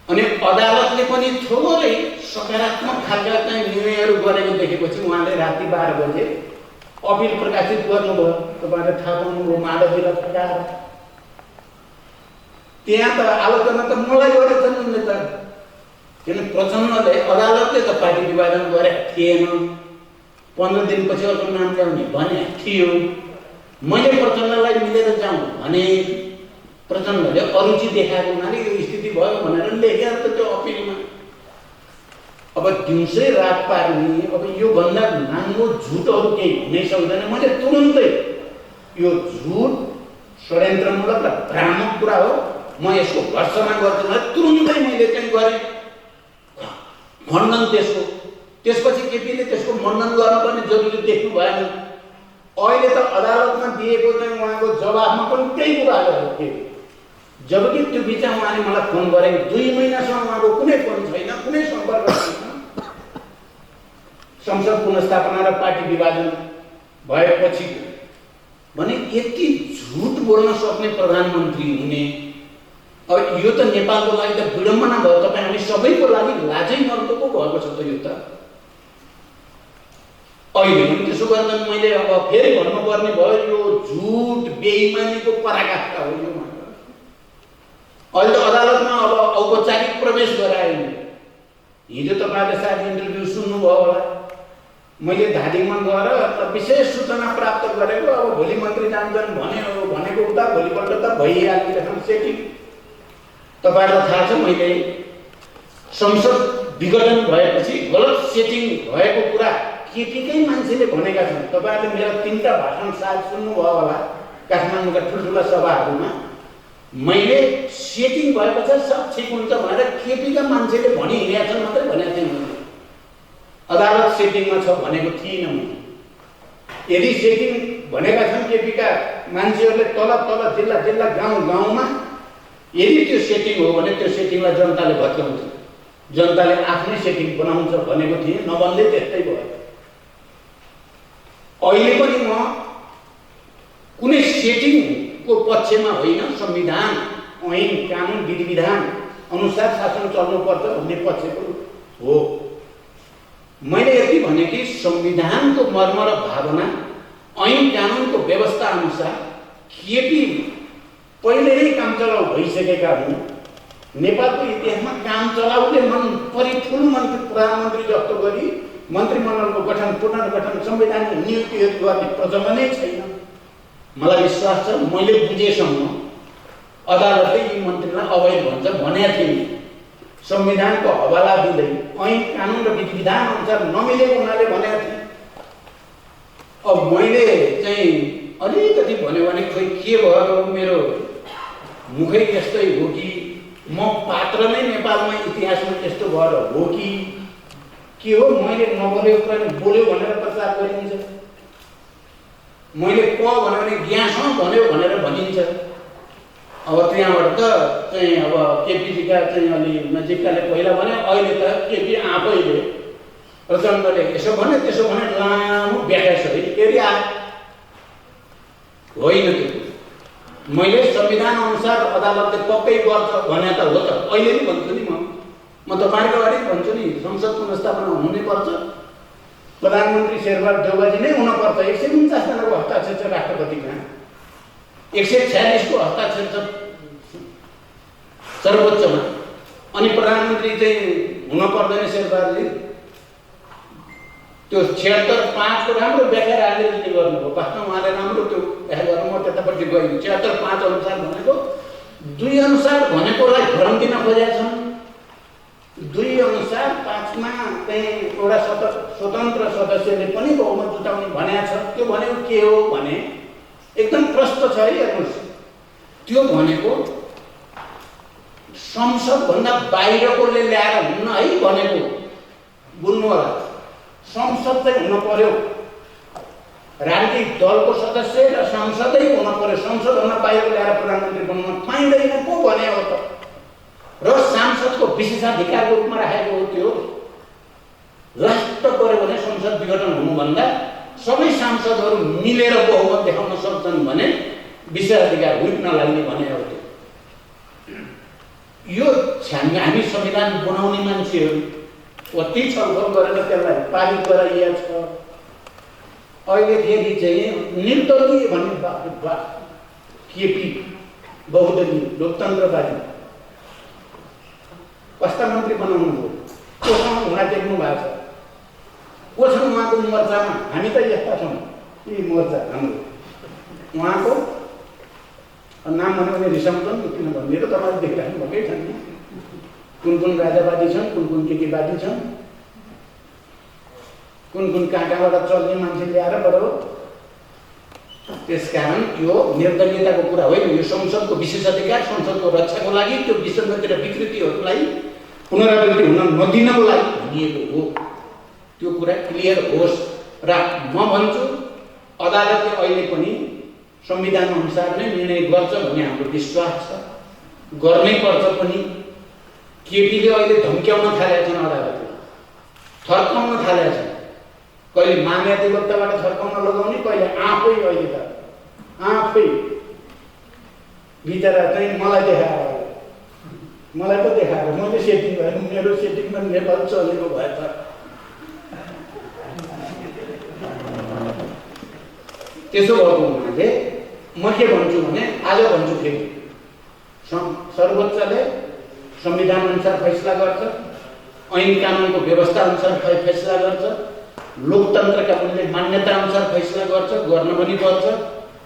अनि अदालतले पनि थोरै सकारात्मक खालका चाहिँ निर्णयहरू गरेको देखेपछि उहाँले राति 12 बजे अपिल प्रकाशित गर्नुभयो। तपाईँले थाहा पाउनुभयो, माधवीलाई फर्काएर। त्यहाँ त आलोचना त मलाई गरेछन् उनले त, किन प्रचण्डले, अदालतले त पार्टी विभाजन गरेको थिएन, 15 दिनपछि अर्को नाम ल्याउने भने थियो। मैले प्रचण्डलाई मिलेर जाउँ भने प्रचण्डले अरुचि देखाएको हुनाले यो स्थिति भयो भनेर लेखेर त त्यो अपिलमा। अब दिउँसै रात पार्ने, अब यो भन्दा नाङ्गो झुटहरू केही हुनै सक्दैन। मैले तुरुन्तै यो झुट, षड्यन्त्रमूलक र भ्रामक कुरा हो, म यसको भर्सना गर्छु भने तुरुन्तै मैले चाहिँ गरेँ खण्डन त्यसको। त्यसपछि केपीले त्यसको खण्डन गर्नुपर्ने जरुरी देख्नु भएन। अहिले त अदालतमा दिएको चाहिँ उहाँको जवाफमा पनि त्यही कुरा आएको थियो। जबकि त्यो बिचमा उहाँले मलाई फोन गरेको 2 महिनासम्म उहाँको कुनै फोन छैन, कुनै सम्पर्क छैन। संसद पुनर्स्थापना र पार्टी विभाजन भएपछि भने यति झुट बोल्न सक्ने प्रधानमन्त्री हुने, अब यो त नेपालको लागि त विडम्बना भयो। तपाईँ हामी सबैको लागि लाजै मर्दोको भएको छ त यो त। अहिले पनि त्यसो गर्दा मैले अब फेरि भन्नुपर्ने भयो, यो झुट बेइमानीको पराकाष्ठा हो यो। अहिले त अदालतमा अब औपचारिक प्रवेश गरायो। हिजो तपाईँले सायद इन्टरभ्यू सुन्नुभयो होला, मैले धादिङमा गएर विशेष सूचना प्राप्त गरेको। अब भोलि मन्त्री जान्छन् भनेको उता भोलिपल्ट त भइहाल्ने सेटिङ। तपाईँलाई थाहा छ, मैले संसद विघटन भएपछि गलत सेटिङ भएको कुरा केपीकै मान्छेले भनेका छन्। तपाईँहरूले मेरो 3टा भाषण सायद सुन्नुभयो होला काठमाडौँका ठुल्ठुला सभाहरूमा। मैले सेटिङ भएपछि सब ठिक हुन्छ भनेर केपीका मान्छेले भनिहिँडेका छन् मात्रै भनेको थिएँ मैले। अदालत सेटिङमा छ भनेको थिइनँ म। यदि सेटिङ भनेका छन् केपीका मान्छेहरूले तल तल जिल्ला जिल्ला गाउँ गाउँमा, यदि त्यो सेटिङ हो भने त्यो सेटिङलाई जनताले भत्काउँछ, जनताले आफ्नै सेटिङ बनाउँछ भनेको थिएँ। नबन्दै त्यस्तै भयो। अहिले पनि म कुनै सेटिङको पक्षमा होइन, संविधान, ऐन, कानुन, विधि विधान अनुसार शासन चल्नुपर्छ भन्ने पक्षको हो। मैले यति भने कि संविधानको मर्म र भावना ऐन कानुनको व्यवस्था अनुसार केपी पहिले नै काम चलाउ भइसकेका हुन्। नेपालको इतिहासमा काम चलाउले मन परिफुल मन्त्री प्रधानमन्त्री जस्तो गरी मन्त्रीमण्डलको गठन पुनर्गठन संवैधानिक नियुक्तिहरू गर्ने प्रचलनै छैन। मलाई विश्वास छ मैले बुझेसम्म अदालतले यी मन्त्रीलाई अवैध भन्छ भनेको थिएँ। संविधानको हवाला दिँदै ऐन कानुन र विधि विधान अनुसार नमिलेको हुनाले भनेको थिएँ। अब मैले चाहिँ अलिकति भन्यो भने खोइ के भयो, मेरो मुखै यस्तै हो कि म पात्र नै नेपालमा इतिहासमा त्यस्तो भएर हो कि के हो, मैले नबोलेको कुरा बोल्यो भनेर प्रचार गरिन्छ, मैले क भन्यो भने ग्यासँग भन्यो भनेर भनिन्छ। अब त्यहाँबाट त चाहिँ अब केपीजीका चाहिँ अलि नजिककाले पहिला भने अहिले त केपी आफैले प्रचण्डले यसो भने त्यसो भने लामो व्याख्या सहित फेरि आयो। होइन, त्यो मैले संविधान अनुसार अदालतले पक्कै गर्छ भने त हो त अहिले नि भन्छु नि म तपाईँको अगाडि भन्छु नि संसद पुनर्स्थापना हुनैपर्छ, प्रधानमन्त्री शेरबहादुर देउवाजी नै हुनपर्छ। 149 जनाको हस्ताक्षर छ राष्ट्रपतिमा, 146 को हस्ताक्षर छ सर्वोच्चमा, अनि प्रधानमन्त्री चाहिँ हुन पर्दैन शेरबहादुरले। त्यो 76(5) को राम्रो व्याख्या राजनीतिले गर्नुभयो। वास्तवमा उहाँले राम्रो त्यो व्याख्या गर्नु, म त्यतापट्टि गएँ। 76(5) अनुसार भनेको 2 अनुसार भनेकोलाई भ्रम दिन खोजेका छन्। 2 अनुसार 5 मा चाहिँ एउटा स्वतन्त्र सदस्यले पनि बहुमत जुटाउने भनेको छ। त्यो भनेको के हो भने एकदम प्रष्ट छ है, हेर्नुहोस्। त्यो भनेको संसदभन्दा बाहिरकोले ल्याएर हुन्न है भनेको, बुझ्नु होला। संसद चाहिँ हुन पर्यो, राजनीतिक दलको सदस्य र संसदै हुन पर्यो। संसदभन्दा बाहिर ल्याएर प्रधानमन्त्री बन्न पाइँदैन पो भने हो त। र सांसदको विशेषाधिकारको रूपमा राखेको हो। त्यो लास्ट पर्यो भने संसद विघटन हुनुभन्दा सबै सांसदहरू मिलेर बहुमत देखाउन सक्छन् भने विशेषाधिकार हुन नलाग्ने भने हो। यो हामी संविधान बनाउने मान्छेहरू कति छलफल गरेर त्यसलाई पारित गराइएको छ। अहिले फेरि चाहिँ निर्दलीय भन्ने केपी बहुदलीय लोकतन्त्रवादी कस्ता मन्त्री बनाउनु हो, कोसँग हुन देख्नु भएको छ, को छ उहाँको मोर्चामा। हामी त यस्ता छौँ यी मोर्चा हाम्रो। उहाँको नाम भन्यो भने रिसाउँछन्, किन भनिदिएर तपाईँले देखिराख्नु भएकै छ नि। कुन राजावादी छन्, कुन केकेवादी छन्, कुन कहाँबाट चल्ने मान्छे ल्याएर बरु। त्यसकारण यो निर्दलीयताको कुरा होइन, यो संसदको विशेषाधिकार, संसदको रक्षाको लागि, त्यो विसङ्गति र विकृतिहरूलाई पुनरावृत्ति हुन नदिनको लागि भनिएको हो। त्यो कुरा क्लियर होस्। र म भन्छु अदालतले अहिले पनि संविधान अनुसार नै निर्णय गर्छ भन्ने हाम्रो विश्वास छ, गर्नै पर्छ पनि। केपीले अहिले धम्क्याउन थालेका छन्, अदालतले थर्काउन थालेका छन्। कहिले महाधिवक्ताबाट थर्काउन लगाउने, कहिले आफै अहिले त आफै बिचरा चाहिँ मलाई देखाएर, मलाई पो देखाएर मैले सेटिङ गरेँ, मेरो सेटिङमा नेपाल चलेको भए त त्यसो भएको हुनाले म के भन्छु भने आज भन्छु फेरि सर्वोच्चले संविधान अनुसार फैसला गर्छ, ऐन कानुनको व्यवस्था अनुसार फैसला गर्छ, लोकतन्त्रका मूल्य मान्यता अनुसार फैसला गर्छ, गर्न पनि पर्छ।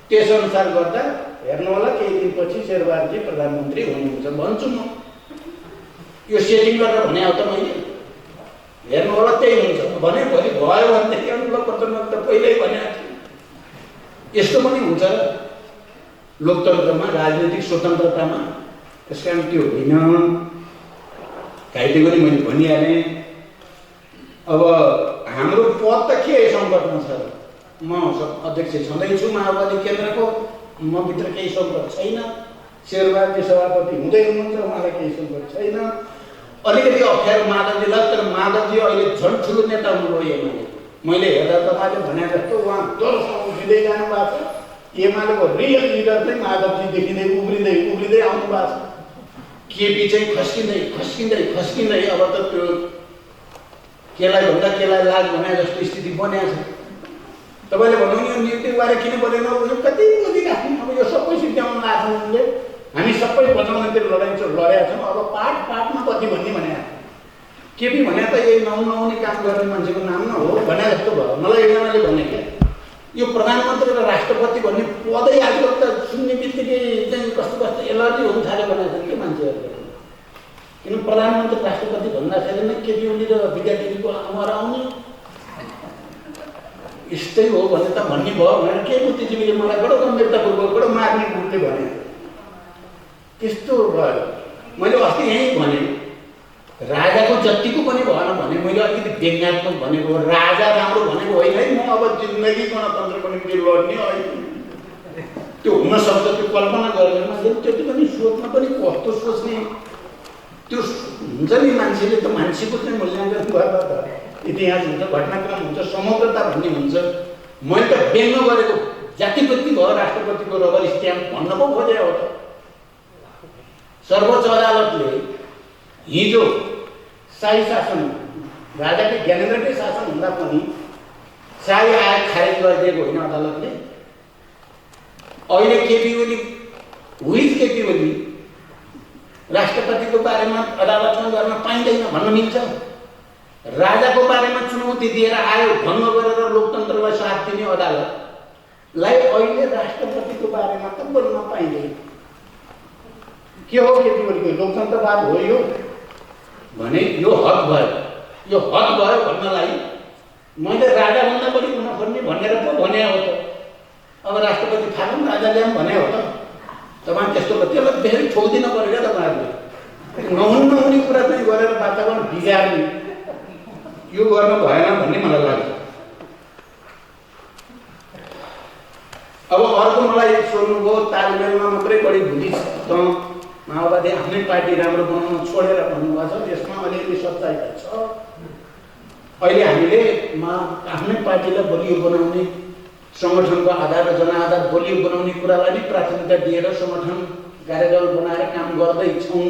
त्यसअनुसार गर्दा हेर्नु होला केही दिनपछि शेरबहादुरजी प्रधानमन्त्री हुनुहुन्छ भन्छु म। यो सेटिङ गरेर भने हो त मैले, हेर्नु होला त्यही हुन्छ भने भोलि भयो भनेदेखि अनुकूल प्रधानमन्त्री त पहिल्यै भनेको थियो। यस्तो पनि हुन्छ लोकतन्त्रमा, राजनीतिक स्वतन्त्रतामा। त्यसकारण त्यो होइन, घाइते पनि मैले भनिहालेँ। अब हाम्रो पद त के सङ्कटमा छ? म अध्यक्ष छँदैछु माओवादी केन्द्रको, म भित्र केही सङ्कट छैन। शेरबहादुरजी सभापति हुँदै हुनुहुन्छ, उहाँलाई केही सङ्कट छैन। अलिकति अप्ठ्यारो माधवजीलाई, तर माधवजी अहिले झन् ठुलो नेता हुनुभयो एमाले। मैले हेर्दा तपाईँले भने जस्तो उहाँ दरसँग उभिँदै जानु भएको छ। एमालेको रियल लिडर चाहिँ माधवजी देखिँदै उब्रिँदै आउनु भएको छ। केपी चाहिँ खस्किँदै अब त त्यो केलाई भन्दा केलाई लाग भने जस्तो स्थिति बनेको छ। तपाईँले भन्नु नि नियुक्ति बारे किन बोलेन यो कति बोलिराख्नु अब यो सबै सिद्ध्याउन लाग्छ उनले हामी सबै बचाउनतिर लडेका छौँ अब पाटमा कति भन्ने भने केपी भने त यही नहुने काम गर्ने मान्छेको नाम न हो भने जस्तो भयो मलाई एकजनाले भने क्या यो प्रधानमन्त्री र राष्ट्रपति भन्ने पदै आजकल त सुन्ने बित्तिकै चाहिँ कस्तो कस्तो एलर्जी हुन थाल्यो भनेको छ कि मान्छेहरूले किन प्रधानमन्त्री राष्ट्रपति भन्दाखेरि नै केपी ओली र विद्यादेवीको आमार आउने यस्तै हो भने त भन्ने भयो भनेर के बुद्धिजीवीले मलाई बडो गम्भीरतापूर्वक बडो मार्ने गुटले भने त्यस्तो भयो मैले अस्ति यहीँ भने राजाको जतिको पनि भएन भने मैले अलिकति व्यङ्ग्यात्मक भनेको राजा राम्रो भनेको होइन है म अब जिन्दगी गणतन्त्रको निम्ति लड्ने अहिले त्यो हुनसक्छ त्यो कल्पना गरेर मान्छे त्यति पनि सोच्न पनि कस्तो सोच्ने त्यो हुन्छ नि मान्छेले त मान्छेको चाहिँ मूल्याङ्कन गरेर त इतिहास हुन्छ घटनाक्रम हुन्छ समग्रता भन्ने हुन्छ मैले त व्यङ्ग गरेको जातिपति भयो राष्ट्रपतिको रबर स्ट्याम्प भन्न पो खोजे हो त सर्वोच्च अदालतले हिजो शाही शासन राजाकै ज्ञानेन्द्रकै शासन हुँदा पनि शाही आयोग खारेज गरिदिएको होइन अदालतले अहिले केपी ओली हुइज केपी ओली राष्ट्रपतिको बारेमा अदालतमा गर्न पाइँदैन भन्न मिल्छ राजाको बारेमा चुनौती दिएर आयो भङ्ग गरेर लोकतन्त्रलाई साथ दिने अदालतलाई अहिले राष्ट्रपतिको बारेमा त बोल्न पाइँदैन के हो केपी ओलीको लोकतन्त्रवाद हो यो भने यो हक भयो भन्नलाई मैले राजाभन्दा बढी हुनुपर्ने भनेर पो भने हो त अब राष्ट्रपति थालौँ राजाले पनि भने हो त तपाईँ त्यस्तो त्यसलाई धेरै छोडिदिन पऱ्यो क्या तपाईँहरूले नहुने कुरा चाहिँ गरेर वातावरण बिगार्ने यो गर्न भएन भन्ने मलाई लाग्छ अब अर्को मलाई सोध्नुभयो तालमेलमा मात्रै बढी बुझिस त माओवादी आफ्नै पार्टी राम्रो बनाउन छोडेर भन्नुभएको छ त्यसमा अलिअलि सच्चाइ छ अहिले हामीले आफ्नै पार्टीलाई बलियो बनाउने सङ्गठनको आधार र जनआधार बलियो बनाउने कुरालाई नै प्राथमिकता दिएर सङ्गठन कार्यदल बनाएर काम गर्दैछौँ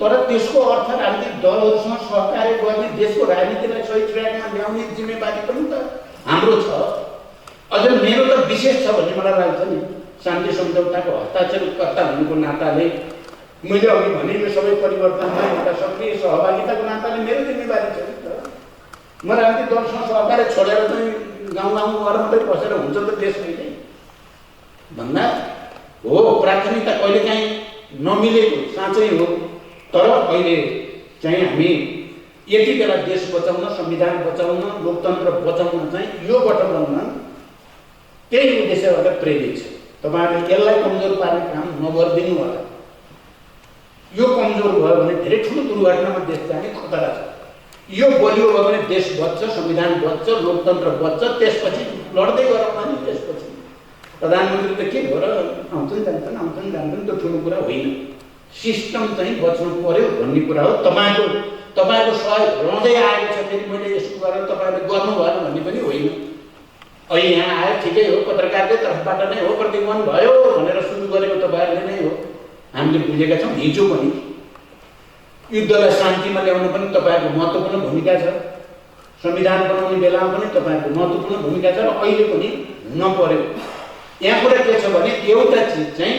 तर त्यसको अर्थ राजनीतिक दलहरूसँग सहकार्य गर्ने देशको राजनीतिलाई सही ट्र्याकमा ल्याउने जिम्मेवारी पनि त हाम्रो छ अझ मेरो त विशेष छ भन्ने मलाई लाग्छ नि शान्ति सम्झौताको हस्ताक्षरकर्ता हुनुको नाताले मैले अघि भने यो सबै परिवर्तनमा एउटा सक्रिय सहभागिताको नाताले मेरो जिम्मेवारी छ नि त म राजनीतिक दलसँग सहकार्य छोडेर चाहिँ गाउँ गएर मात्रै बसेर हुन्छ त देश कहिले भन्दा हो प्राथमिकता कहिलेकाहीँ नमिलेको साँच्चै हो तर अहिले चाहिँ हामी यति बेला देश बचाउन संविधान बचाउन लोकतन्त्र बचाउन चाहिँ यो गठबन्धन त्यही उद्देश्यबाट प्रेरित छ तपाईँहरूले यसलाई कमजोर पार्ने काम नगरिदिनु होला यो कमजोर भयो भने धेरै ठुलो दुर्घटनामा देश जाने खतरा छ यो बलियो भयो भने देश बच्छ संविधान बच्छ लोकतन्त्र बच्छ त्यसपछि लड्दै गरौँला नि त्यसपछि प्रधानमन्त्री त के भएर आउँछन् जान्छन् त्यो ठुलो कुरा होइन सिस्टम चाहिँ बच्नु पर्यो भन्ने कुरा हो तपाईँको सहयोग रहँदै आएको छ फेरि मैले यसो गरेर तपाईँहरूले गर्नु भएन भन्ने पनि होइन अहिले यहाँ आयो ठिकै हो पत्रकारकै तर्फबाट नै हो प्रतिबन्ध भयो भनेर सुरु गरेको तपाईँहरूले नै हो हामीले बुझेका छौँ हिजो पनि युद्धलाई शान्तिमा ल्याउन पनि तपाईँहरूको महत्त्वपूर्ण भूमिका छ संविधान बनाउने बेलामा पनि तपाईँहरूको महत्त्वपूर्ण भूमिका छ र अहिले पनि हुन पर्यो यहाँ कुरा के छ भने एउटा चिज चाहिँ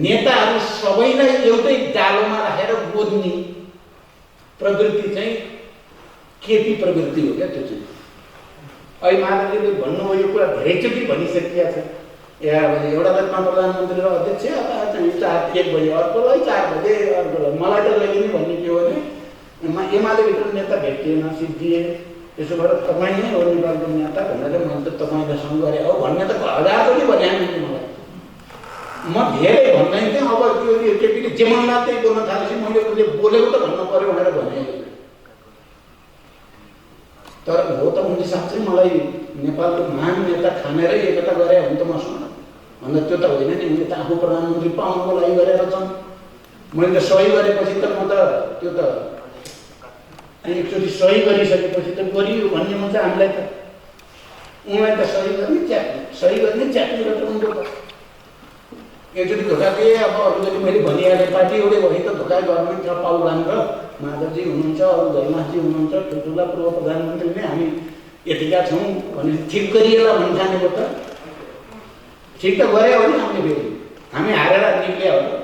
नेताहरू सबैलाई एउटै डालोमा राखेर बोध्ने प्रवृत्ति चाहिँ केपी प्रवृत्ति हो क्या त्यो चाहिँ अहिले माधवजीले भन्नुभयो यो कुरा धेरैचोटि भनिसकिया छ एउटा बेलामा प्रधानमन्त्री र अध्यक्ष चाहिँ 1 बजे अर्कोलाई 4 बजे अर्कोलाई मलाई त लैदिने भन्ने के हो भने एमालेभित्र नेता भेटिएन सिद्धिए त्यसो भएर तपाईँ नै हो नेपालको नेता भनेर मैले त तपाईँसँग गरेँ हो भन्ने त हजारचोटि भने मलाई म धेरै भन्दै थिएँ अब त्यो केपीले जे मन लाग्छ त्यही बोल्न थालेपछि मैले उसले बोलेको त भन्नु पर्यो भनेर भने तर हो त उनले साँच्चै मलाई नेपालको महान नेता ठानेरै एकता गरे हुन् त मसँग भन्दा त्यो त होइन नि उनले त आफू प्रधानमन्त्री पाउनुको लागि गरेर छन् मैले त सही गरेपछि त म त त्यो त एकचोटि सही गरिसकेपछि त गरियो भन्ने हुन्छ हामीलाई त उनलाई त सही गर्ने च्याप्ने गरेर उनको त एकचोटि धोका दिए अब अरूले मैले भनिहालेँ पार्टी एउटै भयो त धोका गर्नु छ पाउलान र माधवजी हुनुहुन्छ अरू धर्माजी हुनुहुन्छ ठुल्ठुला पूर्व प्रधानमन्त्री नै हामी यतिका छौँ भने ठिक गरिएला भन्ने जानेको त ठिक त गरे हो नि हामीले फेरि हामी हारेर निक्लिया हो।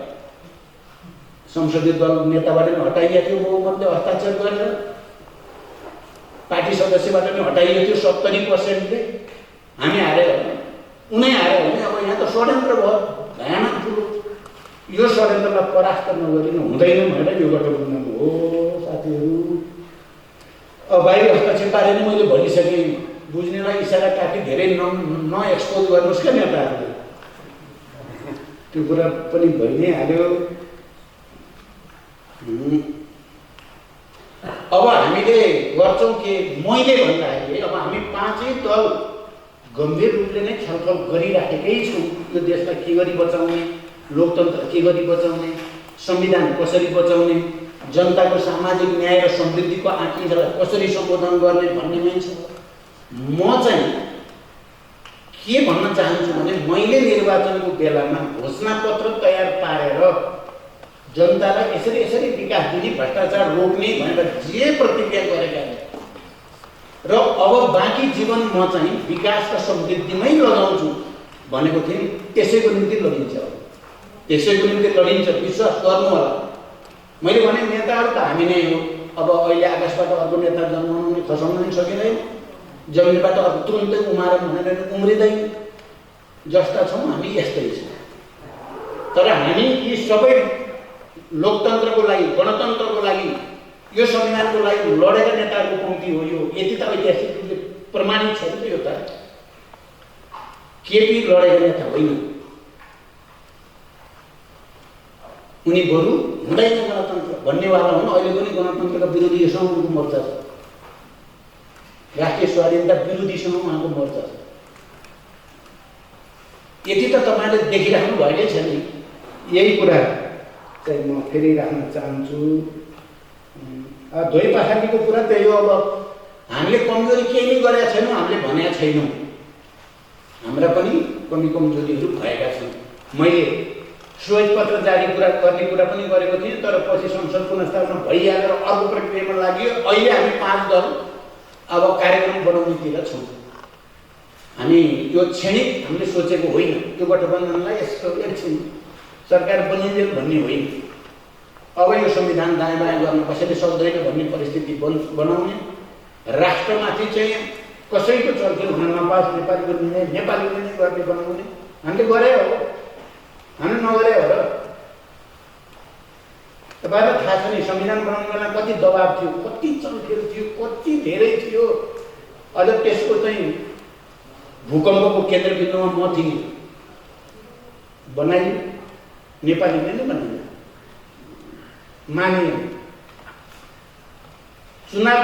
संसदीय दल नेताबाट पनि हटाइएको थियो बहुमतले हस्ताक्षर गरेर, पार्टी सदस्यबाट पनि हटाइएको थियो 70%ले। हामी हार्यो उनै हार्यो भने अब यहाँ त षड्यन्त्र भयो, भयानक ठुलो। यो षड्यन्त्रलाई परास्त नगरिनु हुँदैन भनेर यो गठबन्धन हो साथीहरू। अब बाहिर हस्तक्षेप पारेर मैले भनिसकेँ, बुझ्नेलाई इसारा काटी धेरै नएक्सपोज गर्नुहोस् क्या नेताहरूले। त्यो कुरा पनि भइ नै हाल्यो। अब हामीले गर्छौँ के, मैले भन्दाखेरि अब हामी पाँचै दल गम्भीर रूपले नै छलफल गरिराखेकै छौँ। यो देशलाई के गरी बचाउने, लोकतन्त्र के गरी बचाउने, संविधान कसरी बचाउने, जनताको सामाजिक न्याय र समृद्धिको आकाङ्क्षालाई कसरी सम्बोधन गर्ने भन्नेमै छ। म चाहिँ के भन्न चाहन्छु भने मैले निर्वाचनको बेलामा घोषणापत्र तयार पारेर जनतालाई यसरी यसरी विकास दिने, भ्रष्टाचार रोक्ने भनेर जे प्रतिज्ञा गरेका र अब बाँकी जीवन म चाहिँ विकास र समृद्धिमै लगाउँछु भनेको थिएँ। त्यसैको निम्ति लडिन्छ, त्यसैको निम्ति लडिन्छ, विश्वास गर्नु होला। मैले भने नेताहरू त हामी नै हो। अब अहिले आकाशबाट अर्को नेता जन्माउनु नि खसाउनु नि सकिँदैन, जमिनबाट अब तुरुन्तै उमारौँ भनेर उम्रिँदैन। जस्ता छौँ हामी यस्तै छौँ। तर हामी यी सबै लोकतन्त्रको लागि, गणतन्त्रको लागि, यो संविधानको लागि लडेका नेताहरूको पंक्ति हो यो। यति त ऐतिहासिक रूपले प्रमाणित छ नि यो त। केपी लडेका नेता होइन, उनी बरु हुँदैन गणतन्त्र भन्नेवाला हुन्। अहिले पनि गणतन्त्रका विरोधीसँग उनको मोर्चा छ, राष्ट्रिय स्वाधीनता विरोधीसँग उहाँको मोर्चा छ। यति त तपाईँले देखिराख्नु भएकै छ नि। यही कुरा चाहिँ म फेरि राख्न चाहन्छु। धोइ पाखालीको कुरा त्यही हो। अब हामीले कमजोरी केही नै गरेका छैनौँ, हामीले भनेका छैनौँ। हाम्रा पनि कमी कमजोरीहरू भएका छन्। मैले श्वेतपत्र जारी गर्ने कुरा पनि गरेको थिएँ, तर पछि संसद पुनर्स्थापना भइहालेर अर्को प्रक्रियामा लाग्यो। अहिले हामी 5 दल अब कार्यक्रम बनाउनेतिर छौँ। हामी यो क्षणिक हामीले सोचेको होइन, यो गठबन्धनलाई यस्तो एकछिन सरकार बनिन्जेल भन्ने होइन। अब यो संविधान दायाँ बायाँ गर्न कसैले सक्दैन भन्ने परिस्थिति बनाउने, राष्ट्रमाथि चाहिँ कसैको चलखेल हुन नपाओस्, नेपालीको निर्णय नेपालीले नै गर्ने बनाउने हामीले गरे हो। हामीले नगरे हो र? तपाईँलाई थाहा छ नि संविधान बनाउनु बेला कति दबाब थियो, कति चलखेल थियो, कति धेरै थियो। अझ त्यसको चाहिँ भूकम्पको केन्द्रबिन्दुमा म थिएँ। बनाइयो, नेपालीले नै बनाइयो, मानियो। चुनाव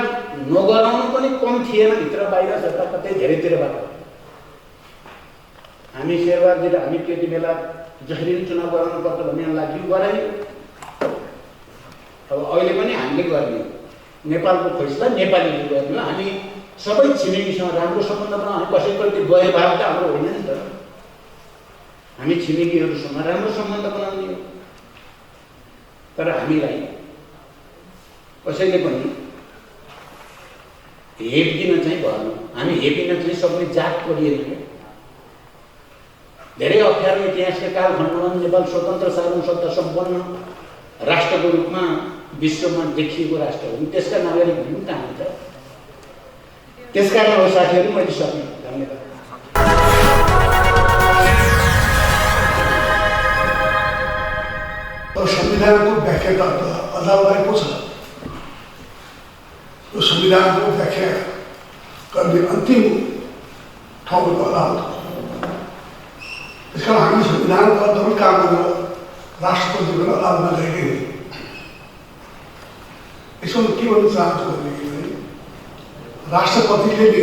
नगराउनु पनि कम थिएन, भित्र बाहिर जताततै धेरैतिरबाट। हामी शेरबहादुर हामी त्यति बेला जसरी चुनाव गराउनु पर्छ भन्ने लागि गराइयो। अब अहिले पनि हामीले गर्ने, नेपालको फैसला नेपालीले गर्ने। हामी सबै छिमेकीसँग राम्रो सम्बन्ध बनाउँ। हामी कसैप्रति गएर भाव त हाम्रो होइन नि त। हामी छिमेकीहरूसँग राम्रो सम्बन्ध बनाउने हो। तर हामीलाई कसैले पनि हेपिन चाहिँ भएन। हामी हेपिन चाहिँ सक्ने जात परिएन। धेरै अप्ठ्यारो इतिहासका कालखण्डमा नेपाल स्वतन्त्र सार्वभौम सम्पन्न राष्ट्रको रूपमा विश्वमा देखिएको राष्ट्र हो। त्यसका नागरिक हुनु चाहन्छ। त्यसकारण हो साथीहरू, मैले सक्ने। धन्यवाद। संविधानको व्याख्या त अदालतको छ। यो संविधानको व्याख्या गर्ने अन्तिम ठाउँ त अदालत हो। त्यसकारण हामी संविधानको अध्ययन काम गरेर राष्ट्रपतिको अदालतमा गएकै हो। यसमा के भन्न चाहन्छु भनेदेखि राष्ट्रपतिले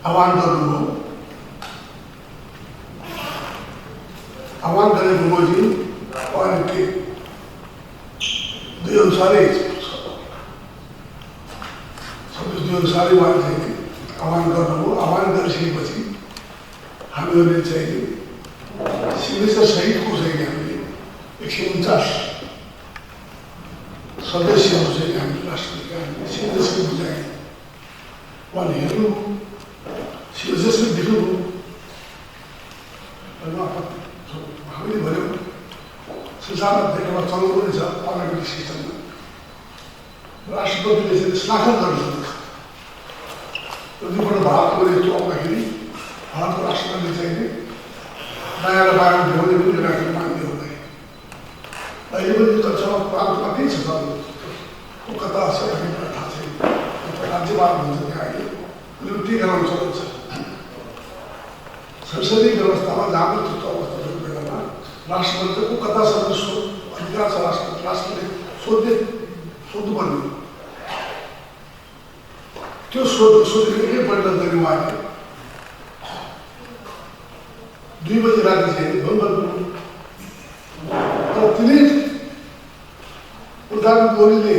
आह्वान गर्नुभयो, आह्वान गरेको मोदी उहाँले दुई अनुसारै 26 अनुसारै उहाँले चाहिँ आह्वान गर्नुभयो। आह्वान गरिसकेपछि हामीहरूले चाहिँ सिग्नेचर सहितको चाहिँ हामीले 149 सदस्यहरू चाहिँ हामीले राष्ट्रपतिका हामीले सिग्नेचर बुझायौँ। उहाँले हेर्नु सिरियसली देख्नुभयो हामीले भन्यौँ संसारमा देखेर चलाउनु पनि छ पार्लियामेन्ट्री सिस्टममा राष्ट्रपतिले चाहिँ श्लाघन गर्नुहुन्छ दुईपल्ट भारतको यस्तो आउँदाखेरि भारतको राष्ट्रपतिले चाहिँ नयाँ र बाहिर भ्याउने पनि राखेर मान्ने हुँदैन अहिले पनि कक्षामा प्रान्तमा केही छ कता छ थाहा छैन राज्यपाल हुन्छ त्यहाँ अहिले उसले त्यही गराउन सक्छ संसदीय व्यवस्थामा जहाँ पनि त्यस्तो अवस्था भएको बेलामा राष्ट्रपतिको कता छ अधिकार छ राष्ट्रले सोध्नुपर्ने त्यो सोधेर एकपल्ट गऱ्यो उहाँले 2 बजी राति चाहिँ भङ्गल तर तिनै प्रधानमन्त्री ओलीले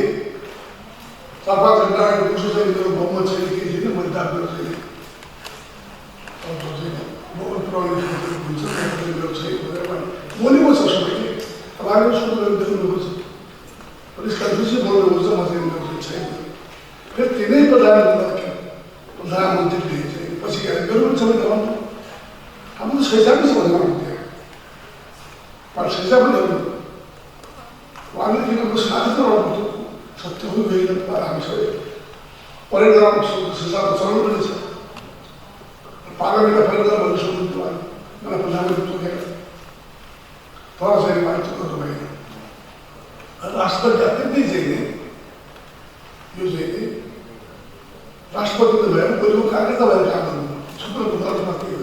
4-5 घन्टा अगाडि पुग्छु चाहिँ मेरो बहुमत छैन केही छैन मैले दाबी छैन बहुमत पुऱ्याउने हुन्छ बोलेको छ सबैले अब हामीले सुरु गरेर देख्नुपर्छ पुलिस कन्फ्युजन बोल्नुपर्छ म चाहिँ मेरो छैन फेरि तिनै प्रधानमन्त्रीले चाहिँ पछि गएर गर्नु सबै गराउनु हाम्रो त सैजा पनि छ भन्नु त्यहाँ सैजा पनि गर्नु उहाँले किनभने साथी त रहनु सत्य पनि गएन हामी सबै परेड गराउनु सैजा त चलाउनु पनि छ पार्लियामेन्टमा परेड गरेर भन्नु सक्नुहुन्छ उहाँले मलाई प्रधानमन्त्री तोकेर तर चाहिँ उहाँले त्यो गर्नु भएन राष्ट्रपति अत्यन्तै चाहिँ यो चाहिँ राष्ट्रपतिले भएर कोहीको कार्यकर्ता भएर काम गर्नु छुट्टोको दलमा के हो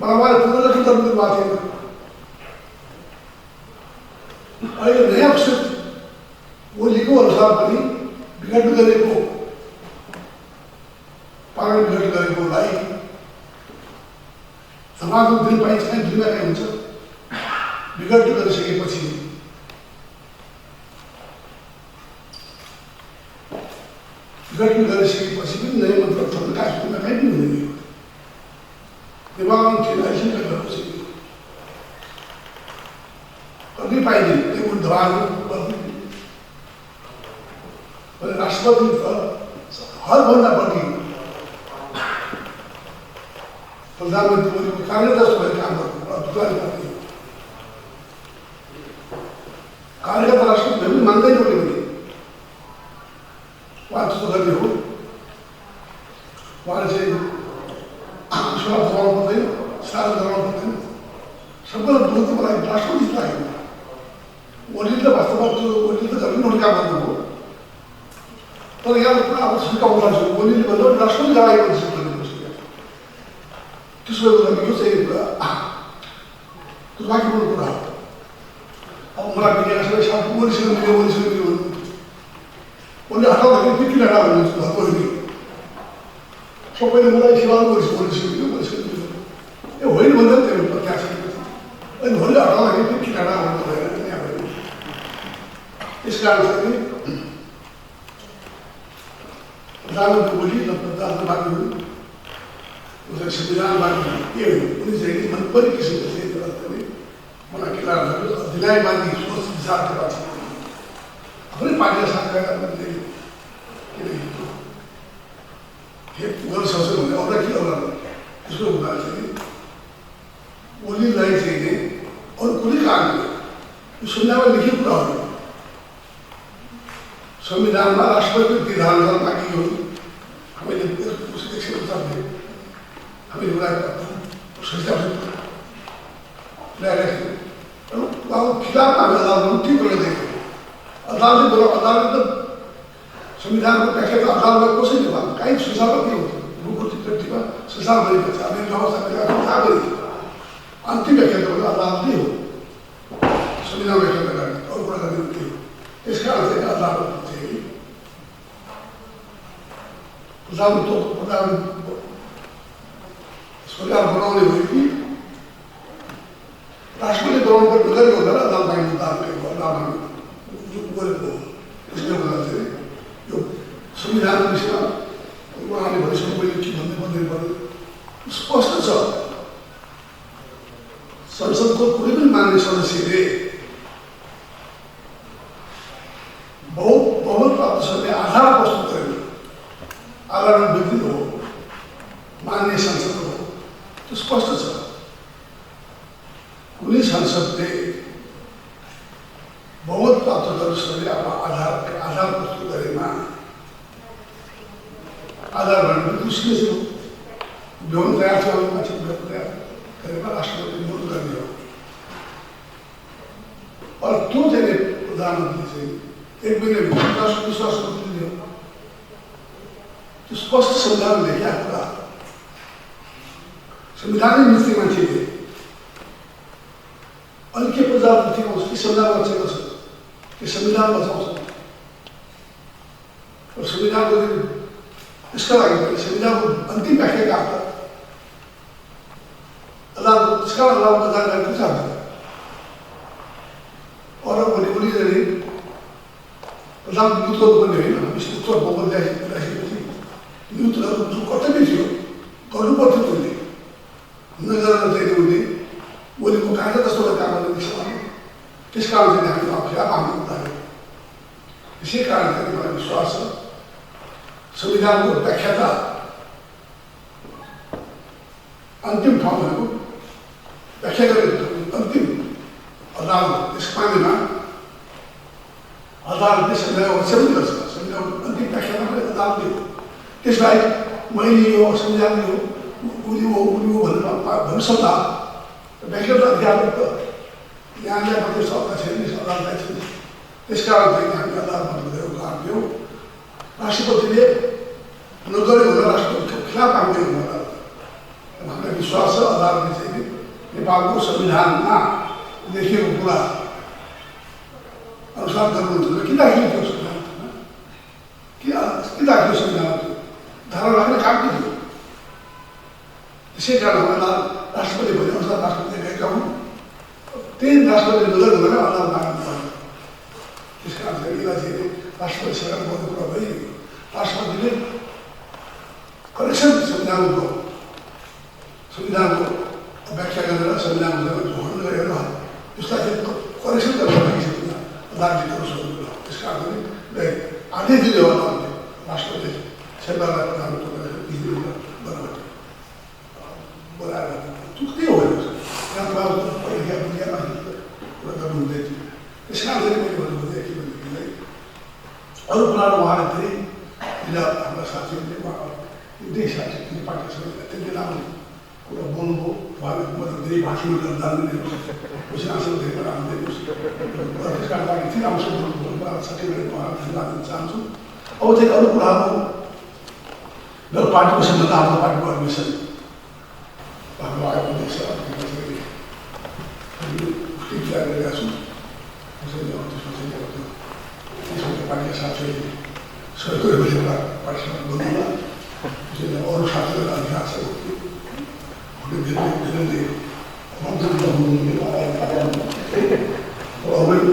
मलाई उहाँले पुनर्गठन गर्नु भएको थिएन अहिले नयाँ ओलीको अनुसार पनि विघटन गरेको पार्लियामेन्ट विघटन गरेकोलाई समाजको दिन पाइन्छ नै दुईमा के हुन्छ विघटन गरिसकेपछि विघटन गरिसकेपछि पनि नयाँ मन्त्र थप्न काश्मीरमा कहीँ पनि हुँदैन दिमागमा थिएन अहिलेसम्म गरेपछि कति पाइँदैन त्यो दबाब राष्ट्रपति त हरभन्दा बढी प्रधानमन्त्री मोदीको कार्यकर्ता जस्तो भएर काम गर्नु कार्यकर्ता राष्ट्रपति पनि मान्दैन उसले पनि उहाँ त्यस्तो गर्ने हो उहाँले चाहिँ सुनाव गराउनु पर्दैन सारा गराउनु पर्दैन सबैलाई दुःख त मलाई राष्ट्रपति लागेको ओलीले वास्तवमा त्यो ओलीले त झन् नोट काम गर्नु हो तर यहाँ पुरा अब सिकाउनु लाग्छ ओलीले भन्दा राष्ट्रपति लगाएको त्यसो भएर यो चाहिँ कुरा त्यो राख्नु कुरा हो अब मलाई विज्ञान सबै साथ ओलीसँग मिल्यो ओलीसँग मिल्यो भन्नु उसले हटाउँदाखेरि के किन हटायो भने घरको होइन सबैले मलाई सेवा गरिसक्यो ए होइन भन्दा त्यो प्रत्याश अनि भोलि हटाउँदाखेरि के किन हटायो भन्नु भएन त्यस कारण चाहिँ प्रधानमन्त्री ओली र प्रधानमन्त्री उसलाई संविधानबाट के हो उनी चाहिँ मनपरी किसिमको चाहिँ मलाई के लाग्छ अधिनायकवादी सोच विचारको बात आफ्नै पार्टीलाई साथ गरेर पनि गर्न सक्छ भने अरू के होला त्यसको हुँदा चाहिँ ओलीलाई चाहिँ अरू कुनै कारण यो संविधानमा लेखिएको कुराहरू संविधानमा राष्ट्रपति विधानसभा मागियो हामीले 150 हामीले ल्याएर खिलाफ हामी अदालतमा के गरिदिएको अदालतले बोला अदालतले त संविधानको व्याख्या त अदालतमा कसैले भयो काहीँ संसारमा के हुन्छ रुखको चित्रमा संसार भएको छ हामी व्यवस्था थाहा गरिदियो अन्तिम व्याख्या त अदालतले हो संविधान व्याख्या गर्ने अरू कुरा गर्ने के हो त्यस कारण चाहिँ अदालत चाहिँ सरकार बनाउने भयो कि राष्ट्रपति बनाउनु पर्ने गरेको होला र अदालतमा मुद्दा गरेको गरेको हो त्यसले गर्दा चाहिँ यो संविधानको विषयमा उहाँले भनिसक्नु पहिले के भन्दै भन्दै पर्यो स्पष्ट छ संसदको कुनै पनि मान्ने सदस्यले बहुमत प्राप्त गर्ने आधार प्रस्तुत गरेन साधारण व्यक्ति हो, मान्य संसद हो, त्यो स्पष्ट छ। कुनै संसदले बहुमत प्राप्त गरेपछि आधार प्रस्तुत गरेमा आधार भनेको उसले चाहिँ भ्याउनु तयार छ भने मान्छे तयार गरेमा राष्ट्रपति विरोध गर्ने हो। और त्यो चाहिँ प्रधानमन्त्री चाहिँ एक महिना विश्वास दिने हो। त्यो स्पष्ट संविधान लेख्या कुरा, संविधानै मिच्ने मान्छेले अनि के प्रजातन्त्र आउँछ कि संविधान बचेको छ कि संविधान बचाउँछ। और संविधानको यसका लागि संविधानको अन्तिम व्याख्याका अदालत त्यसका अदालतमा जानकारी के चाहन्छ और उनी प्रधानमन्त्री युद्धको पनि होइन, उत्तर बहुमत ल्याएपछि युद्धहरू कर्तव्य थियो, गर्नुपर्थ्यो। उसले नगरेर चाहिँ उसले कागज जस्तो काम गर्ने त्यस कारण चाहिँ हामी अप्ठ्यारो माग्नु पर्यो। त्यसै कारण चाहिँ मलाई विश्वास छ संविधानको व्याख्याता अन्तिम ठाउँ भनेको व्याख्या गरेको अन्तिम अदालत, त्यस कारणमा अदालतले संविधान अवश्य गर्छ। संविधान अन्तिम व्याख्याता पनि अदालतले हो। त्यसबाहेक मैले यो संविधान हो उनी हो भनेर भन्नु सक्दा व्याख्याता अधिकार त यहाँलाई मात्रै सक्दा छैन, अदालतलाई छैन। त्यस कारण चाहिँ हामी अदालतमा गएर काम दियौँ। राष्ट्रपतिले नगरेको हुँदा राष्ट्रपतिको खिलाफ काम गरेको हुँदा हामीलाई विश्वास छ अदालतले चाहिँ नेपालको संविधानमा लेखिएको कुरा अनुसार गर्नुहुन्छ। किन राखियो त्यो संविधानमा? किन राखियो संविधानमा? त्यो धारा राख्ने काम के थियो? त्यसै कारण हामीलाई राष्ट्रपति भने अनुसार राष्ट्रपतिले गएका हुन्, त्यही राष्ट्रपतिले नगर गरेर अदालत माग्नु पर्यो। त्यस कारण चाहिँ यसलाई चाहिँ राष्ट्रपतिसँग बोल्ने कुरा भइयो। राष्ट्रपतिले करेक्सन संविधानको व्याख्या गरेर संविधानको धोरण गरेर त्यसलाई चाहिँ करेक्सन गरेर राखिसक्नु अदालतले गर्नु सक्नु। त्यस कारण आदेश दियो अदालतले राष्ट्रपतिले शेरबहादुरलाई प्रधानमन्त्री बोलाएर त्यही हो पहिला कुरा गर्नुहुँदै थियो। त्यस कारण चाहिँ मैले भन्नुहुँदै के भनेदेखिलाई अरू कुराहरू उहाँले धेरै हाम्रा साथीहरूले दुई साथी पार्टी सबै अत्यन्तै राम्रो कुरा बोल्नुभयो। उहाँले मतलब धेरै भाषण जान्दैन, उसी आसन धेरै राम्रो त्यस कारण उहाँले यति राम्रोसँग बोल्नुभयो। साथै मैले उहाँलाई धन्यवाद दिन चाहन्छु। अब चाहिँ अरू कुराहरू मेरो पार्टीको सम्बन्ध आफ्नो पार्टीको एडमिसन हाम्रो आएको देश तयार गरेका छौँ। त्यसपछि पार्टीका साथीहरूले सहयोग गरेपछि एउटा पार्टीसँग बोल्नुमा अरू साथीहरूलाई अधिकार छ।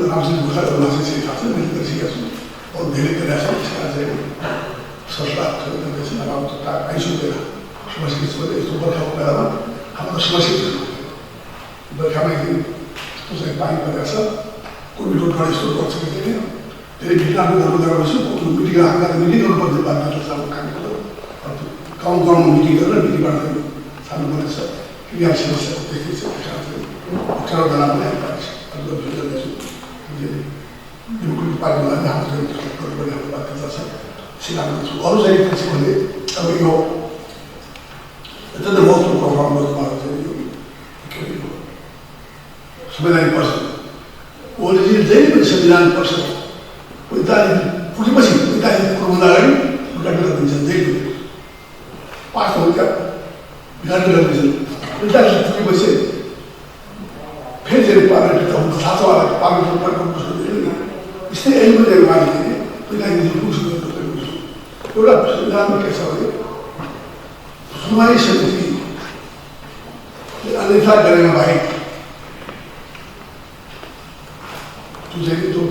रामसिंह गोर्खाको चाहिँ थाहा छ, मैले गरिसकेका छु। अरू धेरै गरेका छन्। त्यसमा चाहिँ सरकार आइसकेर समस्या छ भने यस्तो बर्खाको बेलामा हाम्रो समस्या छ। बर्खामा एकदिन यस्तो चाहिँ पानी परेको छ, कोभिड रोडबाट यस्तो गर्छ कि चाहिँ धेरै भिडलाग्दो गर्नु गएपछि मिटिङ राख्दा मिटिङ गर्नुपर्ने बाध्यता छ। अब काम गाउँमा मिटिङ गरेर मिटिङबाट छान्नुपर्ने छ। यहाँ समस्या त्यस्तै छ। अप्ठ्यारो बेला पनि हामी गर्दैछु। पार्टीमा हाम्रो गर्नुपर्ने हाम्रो बाध्यता छ। सिकाउनु छु। अरू चाहिँ के छ भने अब यो अत्यन्तै महत्त्वपूर्ण प्रोग्राम गर्नुभएको चाहिँ यो संवैधानिक वर्ष ओले चाहिँ जहिले पनि संविधान वर्ष 45 पुगेपछि 45 पुग्नुभन्दा अगाडि उद्घाटन गरिदिन्छ। जहिले पास हुन्छ उद्घाटन गरिदिन्छ। 45 पुगेपछि फेरि चाहिँ पार्लियामेन्ट हुन्छ। सातवाला पार्लियामेन्ट यस्तै अहिले पनि उहाँले 45 पुग्छ। एउटा संविधानमा के छ भने सुनवाई समितिले अनदेखा गरेमा बाहेक त्यो चाहिँ त्यो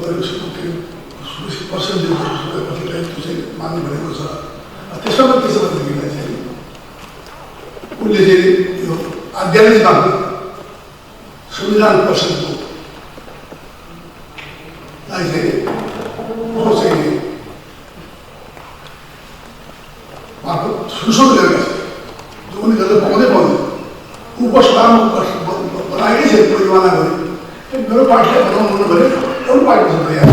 पर्सेन्टेज त्यो चाहिँ मान्नु भनेको छ। त्यसमा के छ भनेदेखिलाई चाहिँ उनले चाहिँ यो अध्यादेशमा संविधान पर्सेन्टको चाहिँ सुशोध गरेका छन् जो उनीहरूले पाउँदै पाउँदैन उपसभामा बनाएकै छ परिवाना गरी मेरो पार्टीलाई बनाउनु भने अरू पार्टीसँग तयार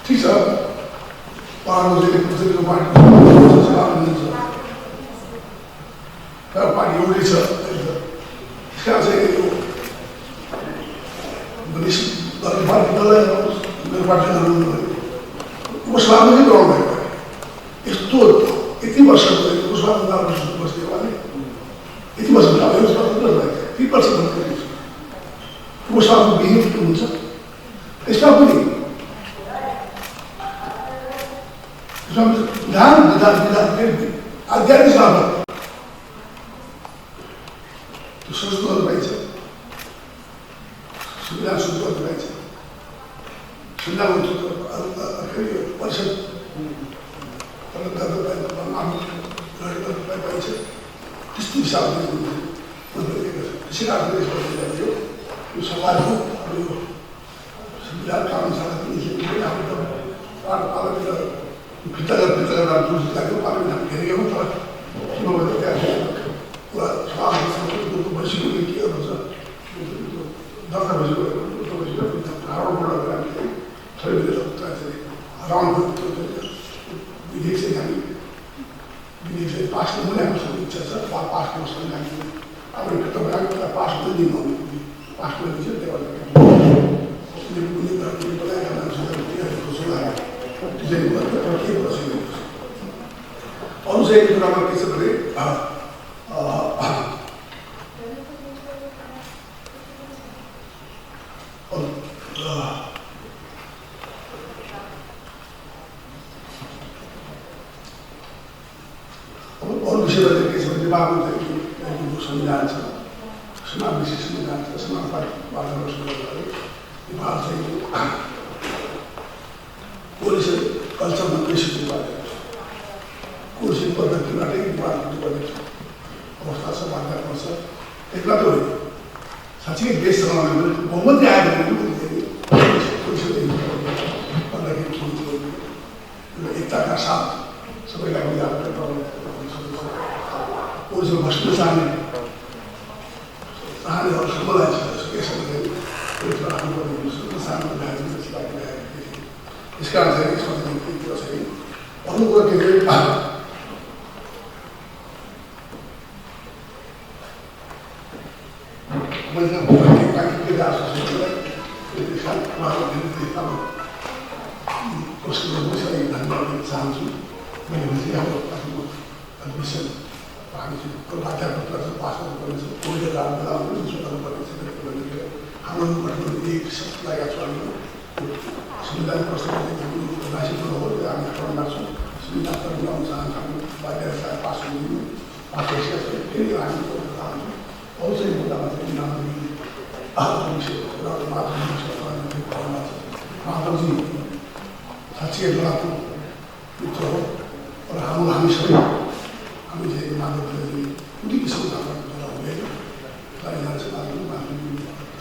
ठिक छ पार्टीको पार्टी तर पार्टी एउटै छ त्यसका चाहिँ यो पार्टीलाई मेरो पार्टी उपसभामा चाहिँ गराउनु भएको यस्तो यति वर्ष उपसभा बस्ने भने यति वर्ष ती वर्ष उपसभाको विधि हुन्छ यसमा पनि आध्यात्मिक सभा त्यो संस्कृत गर्नु पाइन्छ संविधान शुद्ध गर्नु पाइन्छ संविधान परिषद पाइन्छ त्यस्तो हिसाबले त्यसै कारणले यो सरकारको यो संविधान कानुन फिर्ता पार्लिमेन्ट घेरेको तर किनभने त्यहाँ पुरा भइसक्यो के गर्नु छ दर्ता भइसक्यो राउन्ड विधेयक चाहिँ हामी विधेयक चाहिँ पास गर्नु नै हाम्रो इच्छा छ पास गर्नु सक्ने हामी अब तपाईँ पास हुँदै दिनु पास गरेपछि अरू चाहिँ एक कुरामा के छ भने अरू विषयमा के छ भने नेपालको संविधान छ समावेशी संविधान छ समाजवाद नेपाल चाहिँ पोलिसी कल्चरमा बेसी कोर्सिङ पद्धतिबाटै नेपालको गर्ने अवस्था छ बाध्यात्मक छ एक्ला त होइन साँच्चै देश चलाउने भने बहुमत आयो भने एकताका साथ सबैलाई पोलिसीमा बस्न चाहनेहरू सबैलाई त्यस कारण चाहिँ यसमा कुरा चाहिँ अरू कुरा के अरे धन्यवाद दिन चाहन्छु मैले भने अब आफ्नो विषय हामी बाध्यात्मक पास गर्नुपर्नेछ कोही गर्नुपर्नेछ हाम्रो एक लागेका छौँ हामी संविधान प्रश्न राशिको हो हामी हटाउन लाग्छौँ संविधान मिलाउन चाहन्छ हामी बाध्य पास हुनु पास भइसकेको छ फेरि हामी चाहन्छौँ अरू चाहिँ मुद्दामा चाहिँ माधवजी साँच्चै लडाकु मित्र हो र हामी सबै हामी चाहिँ माधवजी कुनै किसिमको हुँदैन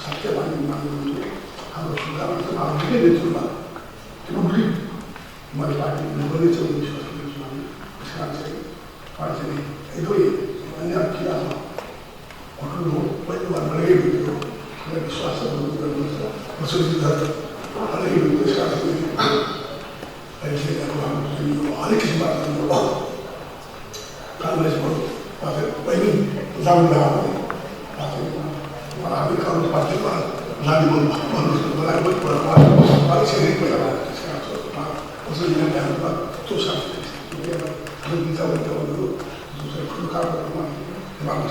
सत्य मान्नु हाम्रो सुधारमा चाहिँ माधवजीकै नेतृत्वमा त्यो उल्टी मैले पार्टी गर्नेछ भन्ने विश्वास गर्छु हामी त्यस कारण चाहिँ पार्टी चाहिँ एकदमै अन्य किरामा कठोर हो पहिलो बार अलगै हुन्थ्यो मलाई विश्वास गर्नुहुन्छ कसरी अलगै हुन्थ्यो त्यस कारण अहिले चाहिँ अब हाम्रो हरेक किसिमबाट काङ्ग्रेस भयो पहिलो जानु लगाएको हामी काङ्ग्रेस पार्टीमा लाने बनाएको कसरी त्यो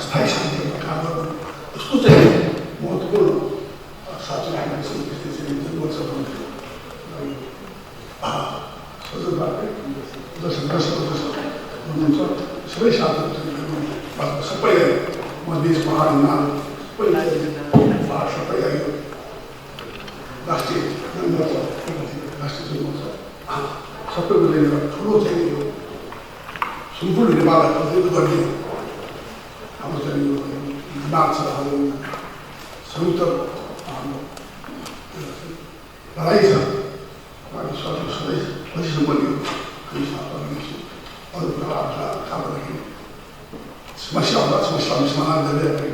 स्थायी शान्तिमा काम गर्नु यस्तो चाहिँ महत्त्वपूर्ण साँच्चै हुनुहुन्छ सबै साथीहरू सबैलाई मधेस पहाड हिमाल सबैलाई राष्ट्रिय राष्ट्रिय सबैको लिएर ठुलो चाहिँ यो सम्पूर्ण नेपाललाई प्रतिनिधित्व गर्ने हाम्रो चाहिँ यो दिमाग छ संयुक्त लडाइँ छ सधैँ पछि सम्बन्धी हामी साथ गर्नेछु अरू कुरा कामदेखि समस्या होला समस्याहरू समाधान गर्दै